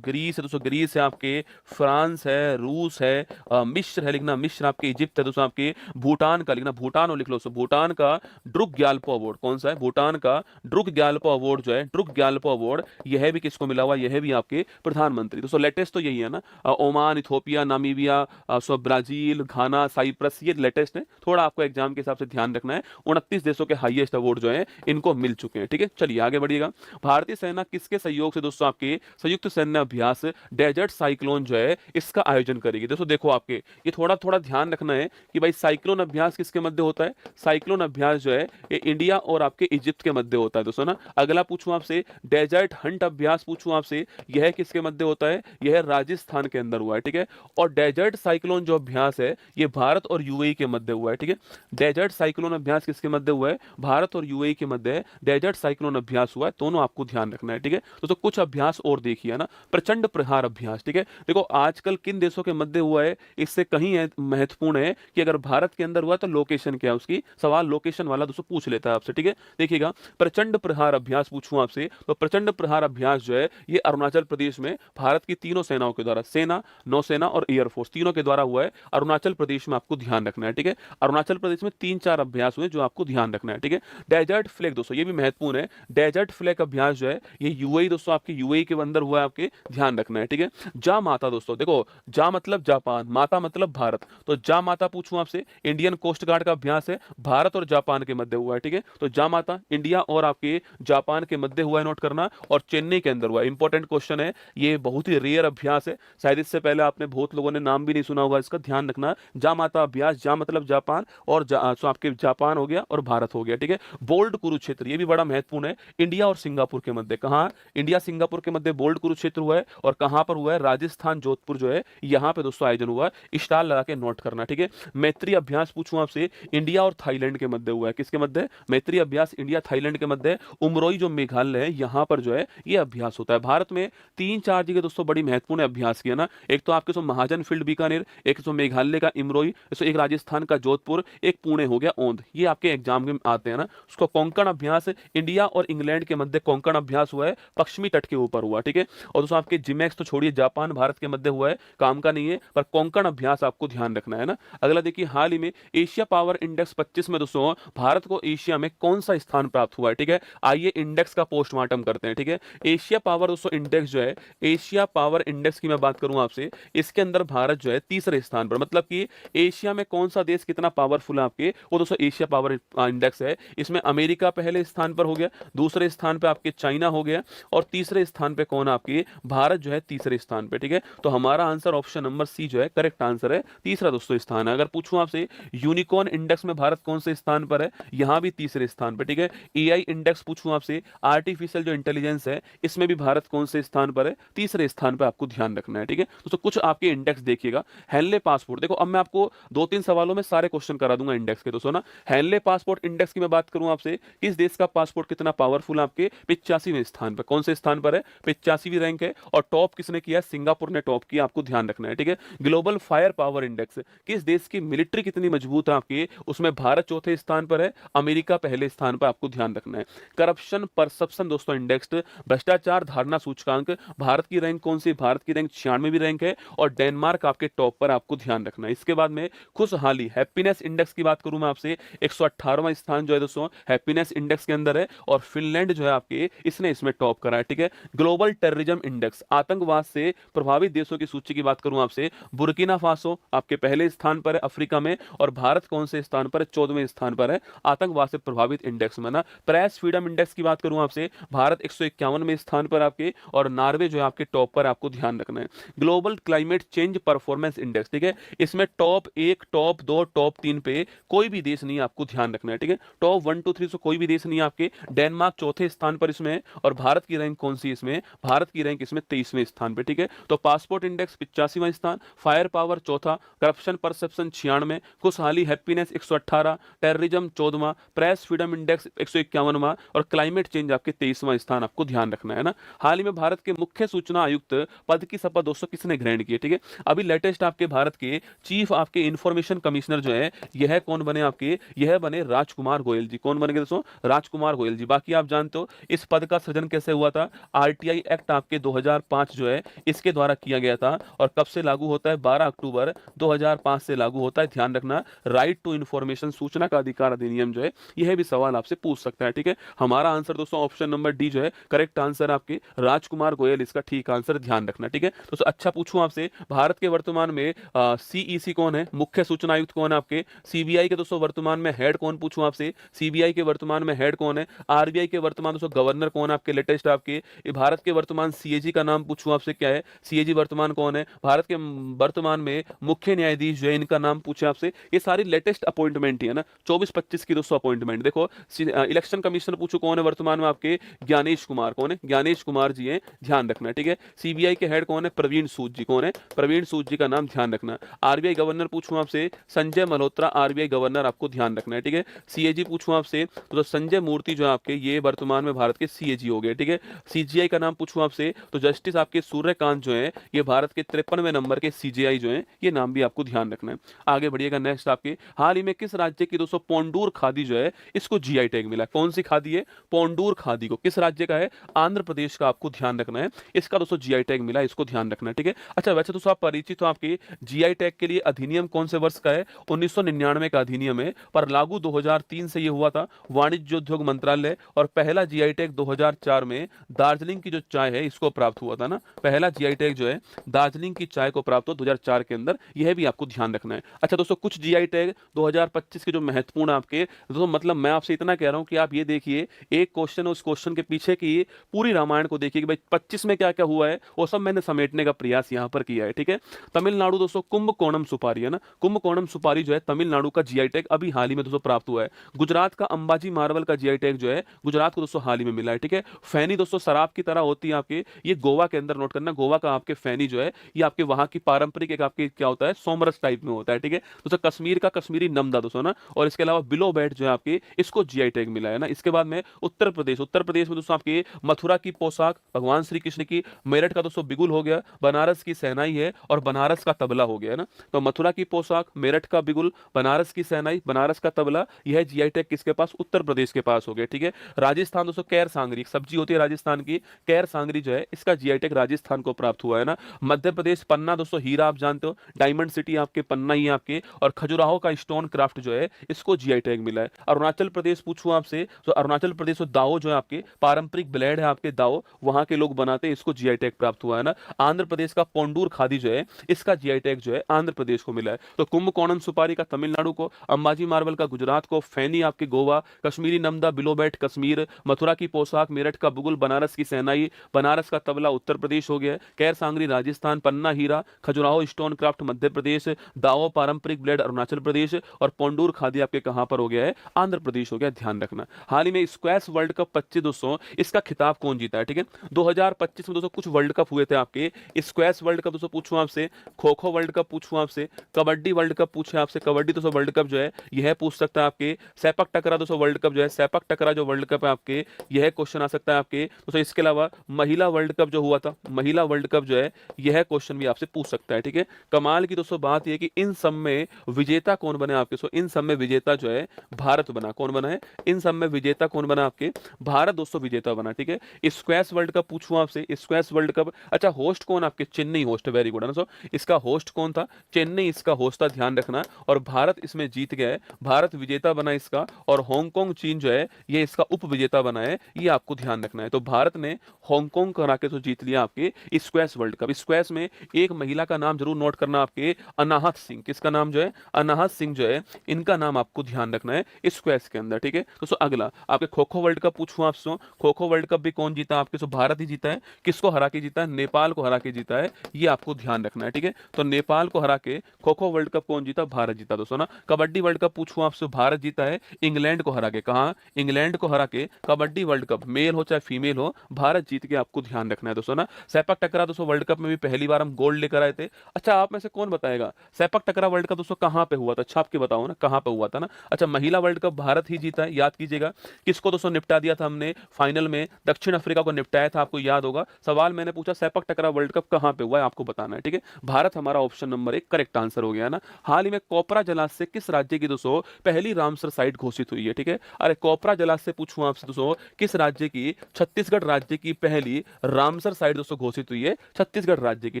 ग्रीस है दोस्तों, ग्रीस है आपके, फ्रांस है, रूस है, मिस्र है लिखना, मिस्र आपके, इजिप्ट है दोस्तों आपके, भूटान का लिखना, भूटान और लिख लो। भूटान का ड्रुक ग्यालपो अवार्ड कौन सा है? भूटान का ड्रुक ग्यालपो अवार्ड जो है, ड्रुक ग्यालपो अवार्ड यह भी किसको मिला हुआ? यह भी आपके प्रधानमंत्री। दोस्तों लेटेस्ट तो यही है ना, ओमान, इथोपिया, नामीबिया, ब्राजील, घाना, साइप्रस, ये लेटेस्ट है। थोड़ा आपको एग्जाम के हिसाब से ध्यान रखना है। 29 देशों के हाईएस्ट अवार्ड जो है इनको मिल चुके हैं, ठीक है। चलिए आगे बढ़िएगा। भारतीय सेना किसके सहयोग से दोस्तों आपके संयुक्त सैन्य अभ्यास डेजर्ट साइक्लोन जो है इसका आयोजन करेगी? दोस्तों देखो आपके ये थोड़ा थोड़ा ध्यान रखना है कि भाई साइक्लोन अभ्यास किसके मध्य होता है? साइक्लोन अभ्यास जो है ये इंडिया और आपके इजिप्ट के मध्य होता है दोस्तों ना। अगला पूछूं आपसे डेजर्ट हंट अभ्यास पूछूं आपसे, यह किसके मध्य होता है? यह राजस्थान के अंदर हुआ है, ठीक है। और डेजर्ट साइक्लोन जो अभ्यास है ये भारत और यूएई के मध्य हुआ है, ठीक है। डेजर्ट साइक्लोन अभ्यास किसके मध्य हुआ है? भारत और यूएई के मध्य डेजर्ट साइक्लोन अभ्यास हुआ है, दोनों आपको ध्यान रखना है, ठीक है। दोस्तों कुछ अभ्यास और देखिए ना, प्रचंड प्रहार अभ्यास, ठीक है। देखो आजकल किन देशों के मध्य हुआ है इससे कहीं महत्वपूर्ण है कि अगर भारत के अंदर हुआ तो लोकेशन क्या है उसकी, सवाल लोकेशन वाला दोस्तों पूछ लेता है आपसे, ठीक है। देखिएगा प्रचंड प्रहार अभ्यास पूछूं आपसे तो प्रचंड प्रहार अभ्यास जो है ये अरुणाचल प्रदेश में भारत की तीनों सेनाओं के द्वारा, सेना, नौसेना और एयरफोर्स तीनों के द्वारा हुआ है। अरुणाचल प्रदेश में आपको ध्यान रखना है, ठीक है। अरुणाचल प्रदेश में 3-4 अभ्यास हुए जो आपको ध्यान रखना है, ठीक है। डेजर्ट फ्लैग दोस्तों ये भी महत्वपूर्ण है। डेजर्ट फ्लैग अभ्यास जो है ये यूएई दोस्तों आपके यूएई के अंदर हुआ है, आपके ध्यान रखना है, ठीक है। जा माता दोस्तों, देखो जा मतलब जापान, माता मतलब भारत, तो जा माता पूछूं आपसे, इंडियन कोस्ट गार्ड का अभ्यास है, भारत और जापान के मध्य हुआ है, ठीक है। तो जा माता इंडिया और आपके जापान के मध्य हुआ है, नोट करना। और चेन्नई के अंदर हुआ है, इंपॉर्टेंट क्वेश्चन है, ये बहुत ही रेयर अभ्यास है, शायद इससे पहले आपने बहुत लोगों ने नाम भी नहीं सुना होगा इसका, ध्यान रखना। जा माता अभ्यास, जा मतलब जापान और तो आपके जापान हो गया और भारत हो गया, ठीक है। बोल्ड कुरुक्षेत्र ये भी बड़ा महत्वपूर्ण है, इंडिया और सिंगापुर के मध्य, कहां? इंडिया सिंगापुर के मध्य बोल्ड कुरुक्षेत्र हुआ है, और कहां पर हुआ है? राजस्थान जोधपुर जो है यहां पे दोस्तों आयोजन हुआ है, स्टार लगा के नोट करना, ठीक है। मैत्री अभ्यास पूछूं आपसे, इंडिया और थाईलैंड के मध्य हुआ है, किसके मध्य? मैत्री अभ्यास इंडिया थाईलैंड के मध्य। उमरोई जो मेघालय है यहां पर जो है ये अभ्यास होता है। भारत में 3-4 जगह दोस्तों बड़ी महत्वपूर्ण अभ्यास किया ना, एक तो आपके महाजन फील्ड बीकानेर, एक तो मेघालय का इमरोई, एक राजस्थान का जोधपुर, एक पुणे हो गया ओंध, ये आपके एग्जाम में आते हैं ना। उसको कोंकण अभ्यास इंडिया और इंग्लैंड के मध्य कोंकण अभ्यास हुआ है, पश्चिमी तट के ऊपर हुआ, ठीक है। और दोस्तों आपके जिमैक्स तो छोड़िए, जापान भारत के मध्य हुआ है, काम का नहीं है, पर कोंकण अभ्यास आपको आपको ध्यान रखना है ना। अगला देखिए, हाल ही में एशिया पावर इंडेक्स 25 में दोस्तों भारत को एशिया में कौन सा स्थान प्राप्त हुआ है, ठीक है। आइए इंडेक्स का पोस्टमार्टम करते हैं, ठीक है। एशिया पावर दोस्तों इंडेक्स जो है, एशिया पावर इंडेक्स की मैं बात करूं आपसे, इसके अंदर भारत जो है तीसरे स्थान पर, मतलब कि एशिया में कौन सा देश कितना पावरफुल है आपके, वो दोस्तों एशिया पावर इंडेक्स है। इसमें अमेरिका पहले स्थान पर हो गया, दूसरे स्थान पर आपके चाइना हो गया, और तीसरे स्थान पे कौन आपके, भारत जो है तीसरे स्थान पे, ठीक है। तो हमारा आंसर ऑप्शन नंबर सी जो है करेक्ट आंसर है, तीसरा दोस्तों स्थान है। अगर पूछूं आपसे यूनिकॉर्न इंडेक्स में भारत कौन से स्थान पर है, यहां भी तीसरे स्थान पर, ठीक है। एआई इंडेक्स पूछूं आपसे, आर्टिफिशियल जो इंटेलिजेंस है, इसमें भी भारत कौन से स्थान पर है, तीसरे स्थान पर आपको ध्यान रखना है, ठीक है। दोस्तों कुछ आपके इंडेक्स देखिएगा। हेनले पासपोर्ट, देखो अब मैं आपको 2-3 सवालों में सारे क्वेश्चन करा दूंगा इंडेक्स के दोस्तों ना। हेनले पासपोर्ट इंडेक्स की मैं बात करूं आपसे, किस देश का पासपोर्ट कितना पावरफुल आपके, 85वें स्थान पर, कौन से स्थान पर है, 85वीं रैंक है। और टॉप किसने किया, सिंगापुर ने टॉप किया, आपको ध्यान रखना है, ठीक है। ग्लोबल फायर पावर इंडेक्स, किस देश की मिलिट्री कितनी मजबूत है आपकी, उसमें भारत चौथे स्थान पर है, अमेरिका पहले स्थान पर, आपको ध्यान रखना है। करप्शन परसेप्शन दोस्तों इंडेक्स, भ्रष्टाचार धारणा सूचकांक, भारत की रैंक कौन सी, भारत की रैंक 96वीं रैंक है, और डेनमार्क आपके टॉप पर, आपको ध्यान रखना है। इसके बाद में खुशहाली हैप्पीनेस इंडेक्स की बात करूं मैं आपसे, 118वां स्थान जो है दोस्तों हैप्पीनेस इंडेक्स के अंदर है, और फिनलैंड जो है आपके इसने इसमें टॉप करा है, ठीक है। ग्लोबल टेररिज्म इंडेक्स, आतंकवाद से प्रभावित देशों की सूची की बात करूं आपसे, बुर्किना फासो आपके पहले स्थान पर है अफ्रीका में, और भारत कौन से स्थान पर है, 14वें स्थान पर है आतंकवाद से प्रभावित इंडेक्स में ना। प्रेस फ्रीडम इंडेक्स की बात करूं आपसे, भारत 151वें स्थान पर आपके, और नॉर्वे जो है आपके टॉप पर, आपको ध्यान रखना है। Global climate change performance index, ठीक है, इसमें टॉप 1, टॉप 2, टॉप 3 पे कोई भी देश नहीं, आपको ध्यान रखना है, ठीक है। टॉप 1 2 3 से कोई भी देश नहीं आपके, डेनमार्क चौथे स्थान पर इसमें, और भारत की रैंक कौन सी इसमें, भारत की रैंक इसमें 23वें स्थान पे, ठीक है। तो पासपोर्ट इंडेक्स 85वां स्थान, फायर पावर चौथा, करप्शन परसेप्शन 96, खुशहाली हैप्पीनेस 118, टेररिज्म 14वां, प्रेस फ्रीडम इंडेक्स 151वां, और क्लाइमेट चेंज आपके 23वां स्थान, आपको ध्यान रखना है ना। हाल ही में भारत के मुख्य सूचना आयुक्त पद की शपथ दोस्तों किसने ग्रहण की है, ठीक है। अभी लेटेस्ट आपके भारत के चीफ आपके इंफॉर्मेशन कमिश्नर जो है, यह कौन बने आपके, यह बने राजकुमार गोयल जी। कौन बनेंगे दोस्तों, राजकुमार गोयल जी। बाकी आप जानते हो इस पद का सृजन कैसे हुआ था, आरटीआई एक्ट आपके 2005 जो है इसके द्वारा किया गया था, और कब से लागू होता है, 12 अक्टूबर 2005 से लागू होता है। ध्यान रखना, राइट टू इंफॉर्मेशन, सूचना का अधिकार अधिनियम जो है, यह भी सवाल आपसे पूछ सकता है, ठीक है। हमारा आंसर दोस्तों ऑप्शन नंबर डी जो है करेक्ट आंसर आपके, राजकुमार गोयल इसका ठीक आंसर, ध्यान रखना, ठीक है। दोस्तों अच्छा पूछूं आपसे, भारत के वर्तमान में सीईसी कौन है, मुख्य सूचना आयुक्त कौन है आपके, सीबीआई के दोस्तों वर्तमान में हेड कौन, पूछूं आपसे सीबीआई के वर्तमान में हेड कौन है, आरबीआई के वर्तमान दोस्तों गवर्नर कौन है आपके, लेटेस्ट आपके भारत के वर्तमान सीएजी का नाम पूछूं आपसे क्या है, सीएजी वर्तमान कौन है, भारत के वर्तमान में मुख्य न्यायाधीश जो है इनका नाम पूछे आपसे, ये सारी लेटेस्ट अपॉइंटमेंट ही है ना, 24-25 की दोस्तों अपॉइंटमेंट। देखो इलेक्शन कमिश्नर पूछो कौन है वर्तमान में आपके, ज्ञानेश कुमार, कौन है, ज्ञानेश कुमार जी है, ध्यान रखना, ठीक है। सीबीआई के हेड कौन है, प्रवीण सूद जी, कौन है, प्रवीण सूद जी का नाम ध्यान रखना। आरबीआई गवर्नर पूछूं आपसे, संजय मल्होत्रा आरबीआई गवर्नर, आपको ध्यान रखना है, ठीक है। सीएजी पूछूं आपसे तो संजय मूर्ति जो आपके, ये वर्तमान में भारत के सीएजी हो गए, ठीक है। सीजीआई का नाम पूछूं आपसे तो जस्टिस आपके सूर्यकांत जो है, ये भारत के 53वें नंबर के सीजीआई जो है, ये नाम भी आपको ध्यान रखना है। आगे बढ़िएगा, नेक्स्ट आपके, हाल ही में किस राज्य की दोस्तों पोंडूर खादी जो है इसको जीआई टैग मिला, कौन सी खादी है, पोंडूर खादी को, किस राज्य का है, आंध्र प्रदेश का, आपको ध्यान रखना है, इसका दोस्तों जीआई टैग मिला, इसको ध्यान रखना है, ठीक है। अच्छा वैसे दोस्तों आप परिचित हो आपके जीआई टैग के लिए अधिनियम कौन से वर्ष का है, 1999 का अधिनियम है, पर लागू 2003 से ये हुआ था, वाणिज्य उद्योग मंत्रालय, और पहला जीआई टैग 2004 में दार्जिलिंग की जो चाय है इसको प्राप्त हुआ था ना, पहला जीआई टैग जो है दार्जिलिंग की चाय को प्राप्त हुआ 2004 के अंदर, यह भी आपको ध्यान रखना है। अच्छा दोस्तों कुछ जीआई टैग 2025 के जो महत्वपूर्ण आपके दोस्तों, मतलब मैं आपसे इतना कह रहा हूं कि आप ये देखिए एक क्वेश्चन, उस क्वेश्चन के पीछे की पूरी रामायण को देखिए कि भाई 25 में क्या क्या हुआ है, वो सब मैंने समेटने का प्रयास यहां पर किया है, ठीक है। तमिलनाडु दोस्तों कुंभकोणम सुपारी है ना, कुंभकोणम सुपारी जो है तमिलनाडु का जीआई टैग अभी हाल ही में दोस्तों प्राप्त हुआ है। गुजरात का अंबाजी मार्बल का जीआई टैग जो है गुजरात को दोस्तों हाल ही में मिला है, ठीक है। फैनी दोस्तों शराब की तरह होती है आपके, ये गोवा के अंदर, नोट करना, गोवा का आपके फैनी जो है ये आपके वहां की पारंपरिक एक आपके क्या होता है, सोमरस टाइप में होता है, ठीक है। दोस्तों कश्मीर का कश्मीरी नमदा दोस्तों ना, और इसके अलावा बिलो बैट जो है आपके, इसको जीआई टैग मिला है ना। इसके बाद में उत्तर प्रदेश में दोस्तों आपके मथुरा की पोशाक भगवान श्री कृष्ण की, मेरठ का दोस्तों बिगुल हो गया, बनारस की सहनाई है, और बनारस का तबला हो गया ना। तो मथुरा की पोशाक, मेरठ का बिगुल, बनारस की सहनाई, बनारस का तबला, यह जीआई टैग किसके पास, उत्तर प्रदेश के पास हो गया, ठीक है। राजस्थान दोस्तों कैर सांगरी, सब्जी होती है राजस्थान की, कैर सांगरी जो है इसका जीआई टैग राजस्थान को प्राप्त हुआ है ना। मध्य प्रदेश पन्ना दोस्तों हीरा, आप जानते हो, डायमंड डायमंड सिटी आपके पन्ना ही आपके, और खजुराहो का स्टोन क्राफ्ट जो है इसको जीआई टैग मिला है। अरुणाचल प्रदेश पूछूं आपसे तो अरुणाचल प्रदेश और दाओ जो है आपके पारंपरिक ब्लेड है आपके दाओ, वहां के लोग बनाते हैं, इसको जीआई टैग प्राप्त हुआ है ना। आंध्र प्रदेश का पोंडूर खादी जो है इसका जीआई टैग जो है आंध्र प्रदेश को मिला है। तो कुंभकोणम सुपारी का तमिलनाडु को, अंबाजी मार्बल का गुजरात को, फैनी आपके गोवा, कश्मीरी नमदा बिलोबेट कश्मीर, मथुरा की पोशाक मेरठ का बुगुल, बनारस की सेनाई, बनारस का तबला उत्तर प्रदेश हो गया, कैर सांगरी राजस्थान, पन्ना हीरा, खजुराहो स्टोन क्राफ्ट मध्य प्रदेश, दाओ पारंपरिक ब्लेड अरुणाचल प्रदेश, और पोंडूर खादी आपके कहां पर हो गया है, आंध्र प्रदेश हो गया। ध्यान रखना। हाल ही में स्क्वैश वर्ल्ड कप 25 दोस्तों इसका खिताब कौन जीता है, ठीक है। 2025 में दोस्तों कुछ वर्ल्ड कप हुए थे आपके, स्क्वैश वर्ल्ड कप दोस्तों पूछूं आपसे, खो खो वर्ल्ड कप पूछूं आपसे, कबड्डी वर्ल्ड कप पूछे आपसे, कबड्डी दोस्तों वर्ल्ड कप जो है यह पूछ सकता है आपके, सैपक टकरा दोस्तों वर्ल्ड कप जो है, सैपक टकरा जो वर्ल्ड कप है आपके, यह क्वेश्चन आ सकता है आपके दोस्तों। इसके अलावा महिला वर्ल्ड कप जो हुआ था, महिला वर्ल्ड कप जो है यह क्वेश्चन भी आपसे पूछ सकता है, ठीक है। कमाल की दोस्तों बात यह कि इन सब में विजेता कौन बने आपके, सो इन सब में विजेता जो है भारत बना। कौन बना है इन सब में विजेता, कौन बना आपके, भारत दोस्तों विजेता बना, ठीक है। स्क्वैश वर्ल्ड कप पूछूं आपसे, स्क्वैश वर्ल्ड कप, अच्छा होस्ट कौन आपके, चेन्नई होस्ट, वेरी गुड है ना। सो इसका होस्ट कौन था, चेन्नई इसका होस्ट था, ध्यान रखना। और भारत इसमें जीत गया है, भारत विजेता बना इसका, और हांगकांग चीन जो है ये इसका उप विजेता बना है, ये आपको ध्यान रखना है। तो भारत ने हांगकांग करा के तो जीत लिया आपके स्क्वैश वर्ल्ड कप। स्क्वैश में एक महिला का नाम जरूर नोट करना आपके, अनाहत सिंह, किसका नाम जो है, अनाहत सिंह जो है, इनका नाम आपको ध्यान रखना है स्क्वैश के अंदर, ठीक है। तो अगला आपके खो खो वर्ल्ड कप पूछूं आपसे, खो खो वर्ल्ड कप भी कौन जीता आपके, सो भारत ही जीता है। किसको हरा के जीता है, नेपाल को हरा के जीता है, ये आपको ध्यान रखना है, ठीक है। तो नेपाल को हरा के खो खो वर्ल्ड कप कौन जीता, भारत जीता दोस्तों ना। कबड्डी वर्ल्ड कप पूछूं आपसे, भारत जीता है इंग्लैंड को हरा के, कहां, इंग्लैंड को हरा के कबड्डी वर्ल्ड कप, मेल हो चाहे फीमेल हो, भारत जीत के, आपको ध्यान रखना है दोस्तों ना। सैपक टकरा दोस्तों वर्ल्ड कप में भी पहली बार हम गोल्ड लेकर आए थे। अच्छा आप में से कौन बताएगा सैपक टकरा वर्ल्ड कप दोस्तों कहां पे हुआ था, अच्छा आपके बताओ ना कहां पे हुआ था ना। अच्छा महिला वर्ल्ड कप भारत ही जीता है, याद कीजिएगा। किसको दोस्तों निपटा दिया था हमने फाइनल में, दक्षिण अफ्रीका को निपटाया था, आपको याद होगा। सवाल मैंने पूछा सैपक टकरा वर्ल्ड कप कहां पे हुआ है, आपको बताना है, ठीक है। भारत हमारा ऑप्शन नंबर 1 करेक्ट आंसर हो गया ना। हाल ही में कोपरा जलाशय से किस राज्य की दोस्तों पहली रामसर साइट घोषित हुई है, ठीक है। अरे कोपरा जलाशय पूछूं आपसे दोस्तों किस राज्य की, छत्तीसगढ़ राज्य की पहली रामसर साइट दोस्तों घोषित हुई है, छत्तीसगढ़ राज्य की,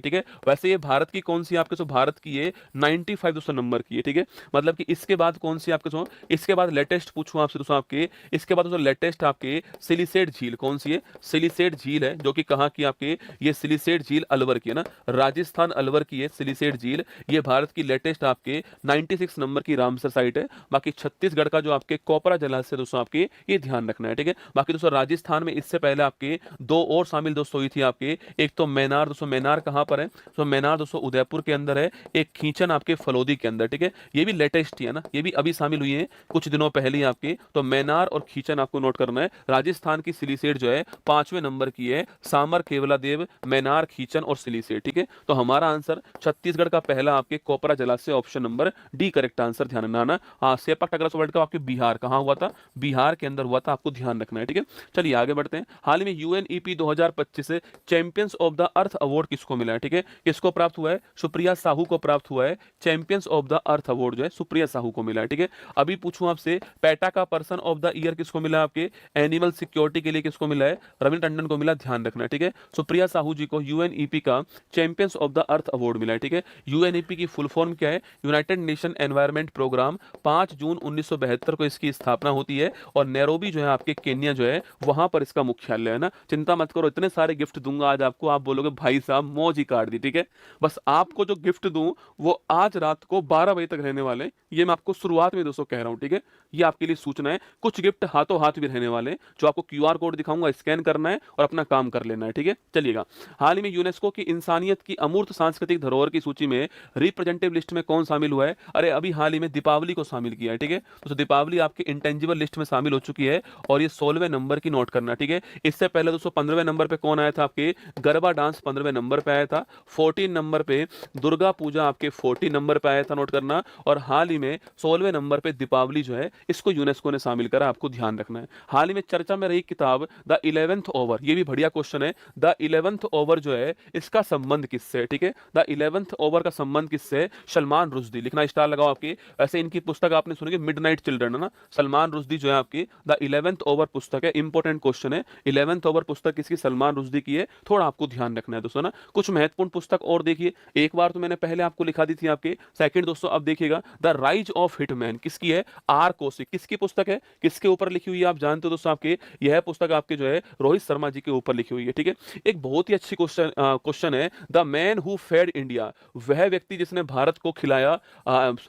ठीक है। वैसे ये भारत की कौन सी आपके, भारत की ये 95 दोस्तों नंबर की है, ठीक है। मतलब कि इसके बाद कौन सी आपके, इसके बाद लेटेस्ट पूछूं आपसे दोस्तों आपके, इसके बाद दोस्तों लेटेस्ट आपके सिलिसेट झील कौन सी है, सिलिसेट झील है, जो कि कहां की आपके, ये सिलिसेट झील अलवर की है ना, राजस्थान अलवर की है सिलिसेट झील, ये भारत की लेटेस्ट आपके 96 नंबर की रामसर साइट है। बाकी छत्तीसगढ़ का जो आपके कोपरा जलाशय दोस्तों आपके, ये ध्यान रखना है, ठीक है। बाकी दोस्तों राजस्थान में इससे पहले आपके 2 और शामिल दोस्तों हुई थी आपके, एक तो मैनार दोस्तों, मैनार कहां पर है, तो मैनार दोस्तों उदयपुर के अंदर है, एक खींचन आपके फलोदी के अंदर, ठीक है। ये भी लेटेस्ट ही है ना, ये भी अभी शामिल हुई है कुछ दिनों पहले आपके। तो मैनार और खींचन आपको नोट करना है। राजस्थान की सिलिसेट जो है 5वें नंबर की है, सामर केवला देव, मैनार, खींचन और सिलिसेट, ठीक है। तो हमारा आंसर छत्तीसगढ़ का पहला आपके कोपरा जलाशय, option number D correct answer, ध्यान रखना। हाँ सैपक टकरा वर्ल्ड कप आपके बिहार कहां हुआ था, बिहार के अंदर हुआ था, आपको ध्यान रखना है, ठीक है। चलिए आगे बढ़ते हैं। हाल ही में यूएनईपी 2025 से champions of the earth award किसको मिला है, ठीक है। किसको प्राप्त हुआ है, सुप्रिया साहू को प्राप्त हुआ है। Champions of the earth award जो है सुप्रिया साहू को मिला है, ठीक है। अभी पूछूं आपसे पेटा का पर्सन ऑफ द ईयर किसको मिला आपके, एनिमल सिक्योरिटी के लिए किसको मिला है, रविंद्र टंडन को मिला, ध्यान रखना है, ठीक है। सुप्रिया साहू जी को यूएनईपी का champions of the earth award मिला है, ठीक है। यूएनईपी की फुल फॉर्म क्या है, यूनाइटेड नेशन एनवायरमेंट प्रोग्राम। 5 जून 1972 को इसकी स्थापना होती है, और नैरोबी जो है आपके केन्या जो है वहां पर इसका मुख्यालय है ना। चिंता मत करो, इतने सारे गिफ्ट दूंगा आज आपको, आप बोलोगे भाई साहब मौज ही काट दी, ठीक है। बस आपको जो गिफ्ट दूं वो आज रात को 12 बजे तक रहने वाले, ये मैं आपको शुरुआत में दोस्तों कह रहा हूं, ठीक है। ये आपके लिए सूचना है। कुछ गिफ्ट हाथों हाथ भी रहने वाले, जो आपको क्यूआर कोड दिखाऊंगा, स्कैन करना है और अपना काम कर लेना है, ठीक है। चलिएगा, हाल ही में यूनेस्को की इंसानियत की अमूर्त सांस्कृतिक धरोहर की सूची में रिप्रेजेंटेटिव लिस्ट में कौन शामिल हुआ है, अरे अभी हाल ही में दीपावली को शामिल किया है, ठीक है। तो दीपावली आपके इंटेंजिबल लिस्ट में शामिल हो चुकी है, और ये 16वें नंबर की नोट करना, ठीक है। इससे पहले दोस्तों 15वें नंबर पे कौन आया था आपके, गरबा डांस 15वें नंबर पे आया था। 14 नंबर पे दुर्गा पूजा आपके 14 नंबर पे आया था, नोट करना। और हाल ही में 16वें नंबर पे दीपावली जो है इसको यूनेस्को ने शामिल करा, आपको ध्यान रखना है। हाल ही में चर्चा में रही किताब द 11th ओवर, ये भी बढ़िया क्वेश्चन है। द 11th ओवर जो है इसका संबंध किससे, ठीक है। द 11th ओवर का संबंध किससे, सलमान रुश्दी, लिखना स्टार लगाओ आपके। ऐसे इनकी पुस्तक आपने सुनी मिडनाइट चिल्ड्रन है ना, सलमान रुश्दी जो है आपकी द 11th ओवर पुस्तक है, इंपॉर्टेंट क्वेश्चन है। 11th ओवर पुस्तक किसकी, सलमान रुश्दी की है, थोड़ा आपको ध्यान रखना है दोस्तों ना। कुछ महत्वपूर्ण पुस्तक और देखिए, एक बार तो मैंने पहले आपको लिखा दी थी आपके। सेकंड दोस्तों अब देखिएगा द राइज ऑफ हिटमैन किसकी है, आर कौशिक, किसकी पुस्तक है, किसके ऊपर लिखी हुई है आप जानते हो दोस्तों आपके, यह पुस्तक आपके जो है रोहित शर्मा जी के ऊपर लिखी हुई है, ठीक है। एक बहुत ही अच्छी क्वेश्चन है, the man who fed India, वह व्यक्ति जिसने भारत को खिलाया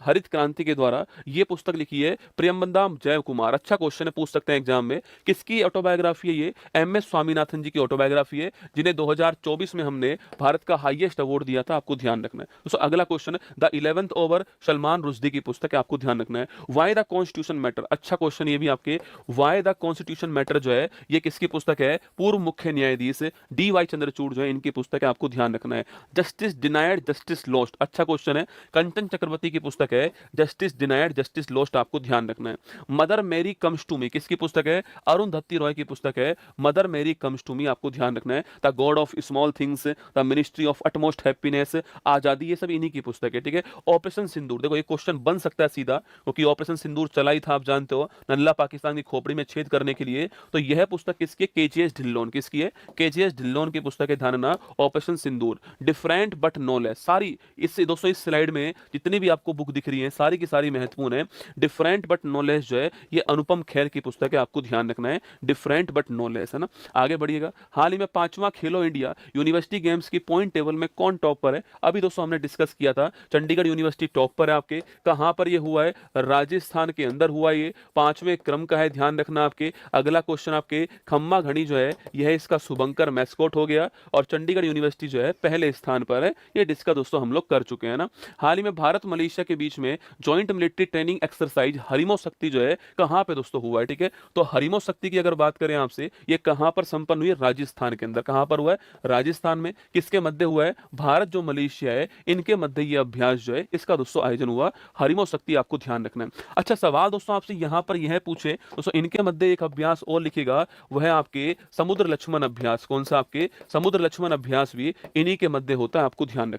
हरित क्रांति के द्वारा, ये पुस्तक लिखी है प्रियम्बदा जय कुमार। अच्छा क्वेश्चन है, पूछ सकते हैं एग्जाम में, किसकी ऑटोबायोग्राफी है ये, एम.एस. स्वामीनाथन जी की ऑटोबायोग्राफी है, जिन्हें 2024 में हमने भारत का हाईएस्ट अवार्ड दिया था, आपको ध्यान रखना है दोस्तों। अगला क्वेश्चन है the 11th over, Salman Rushdie की पुस्तक है, आपको ध्यान रखना है। व्हाई द कॉन्स्टिट्यूशन मैटर, अच्छा क्वेश्चन ये भी आपके, व्हाई द कॉन्स्टिट्यूशन मैटर जो है ये किसकी पुस्तक है, पूर्व मुख्य न्यायाधीश डी.वाई. चंद्रचूड़ जो है इनकी पुस्तक है, आपको ध्यान रखना है। जस्टिस डिनायड जस्टिस लॉस्ट, अच्छा क्वेश्चन है, कंचन चक्रवर्ती की पुस्तक है जस्टिस डिनायड जस्टिस लॉस्ट, आपको ध्यान रखना है। मदर मेरी कम्स टू मी किसकी पुस्तक है, अरुंधति रॉय की पुस्तक है, मदर मेरी कम्स टू मी, आपको ध्यान रखना है। The God of small things, the ministry of utmost happiness, आजादी, ये सब इन्हीं की पुस्तक है, ठीक है। ऑपरेशन सिंदूर, देखो ये क्वेश्चन बन सकता है सीधा, क्योंकि ऑपरेशन सिंदूर चला ही था, आप जानते हो, नल्ला पाकिस्तान की खोपड़ी में छेद करने के लिए। तो यह पुस्तक किसकी है, केजीएस ढिल्लोन, किसकी है, केजीएस ढिल्लोन की पुस्तक है, ध्यान रखना। Operation Sindoor, different but no less, सारी इससे दोस्तों इस स्लाइड में जितनी भी आपको बुक दिख रही है सारी की सारी महत्वपूर्ण है। डिफरेंट बट नो लेस जो है ये अनुपम खेर की पुस्तक है, आपको ध्यान रखना है, डिफरेंट बट नो लेस, है ना। आगे बढ़िएगा, हाल ही में 5वां खेलो इंडिया यूनिवर्सिटी गेम्स की पॉइंट टेबल में कौन टॉप पर है, अभी दोस्तों हमने डिस्कस किया था, चंडीगढ़ यूनिवर्सिटी टॉप पर है आपके। कहां पर ये हुआ है, राजस्थान के अंदर हुआ, ये 5वें क्रम का है, ध्यान रखना आपके। अगला क्वेश्चन आपके, खम्मा घड़ी जो है यह इसका शुभंकर मैस्कॉट हो गया, और चंडीगढ़ यूनिवर्सिटी जो है पहले स्थान पर है, ये डिस्कस दोस्तों हम लोग कर चुके हैं ना। हाल ही में भारत मलेशिया के बीच में जॉइंट मिलिट्री ट्रेनिंग एक्सरसाइज हरिमो शक्ति जो है कहां पे दोस्तों हुआ है, ठीक है। तो हरिमो शक्ति की अगर बात करें आपसे, ये कहां पर संपन्न हुई है, राजस्थान के अंदर। कहां पर हुआ है, राजस्थान में। किसके मध्य हुआ है, भारत जो मलेशिया है इनके मध्य ये अभ्यास जो है इसका दोस्तों आयोजन हुआ, हरिमो शक्ति, आपको ध्यान रखना है। अच्छा सवाल दोस्तों आपसे यहां पर यह पूछे दोस्तों, इनके मध्य एक अभ्यास और लिखेगा, वह आपके समुद्र लक्ष्मण अभ्यास, कौन सा, आपके समुद्र लक्ष्मण अभ्यास भी इन्हीं के मध्य होता है, आपको ध्यान रखना है।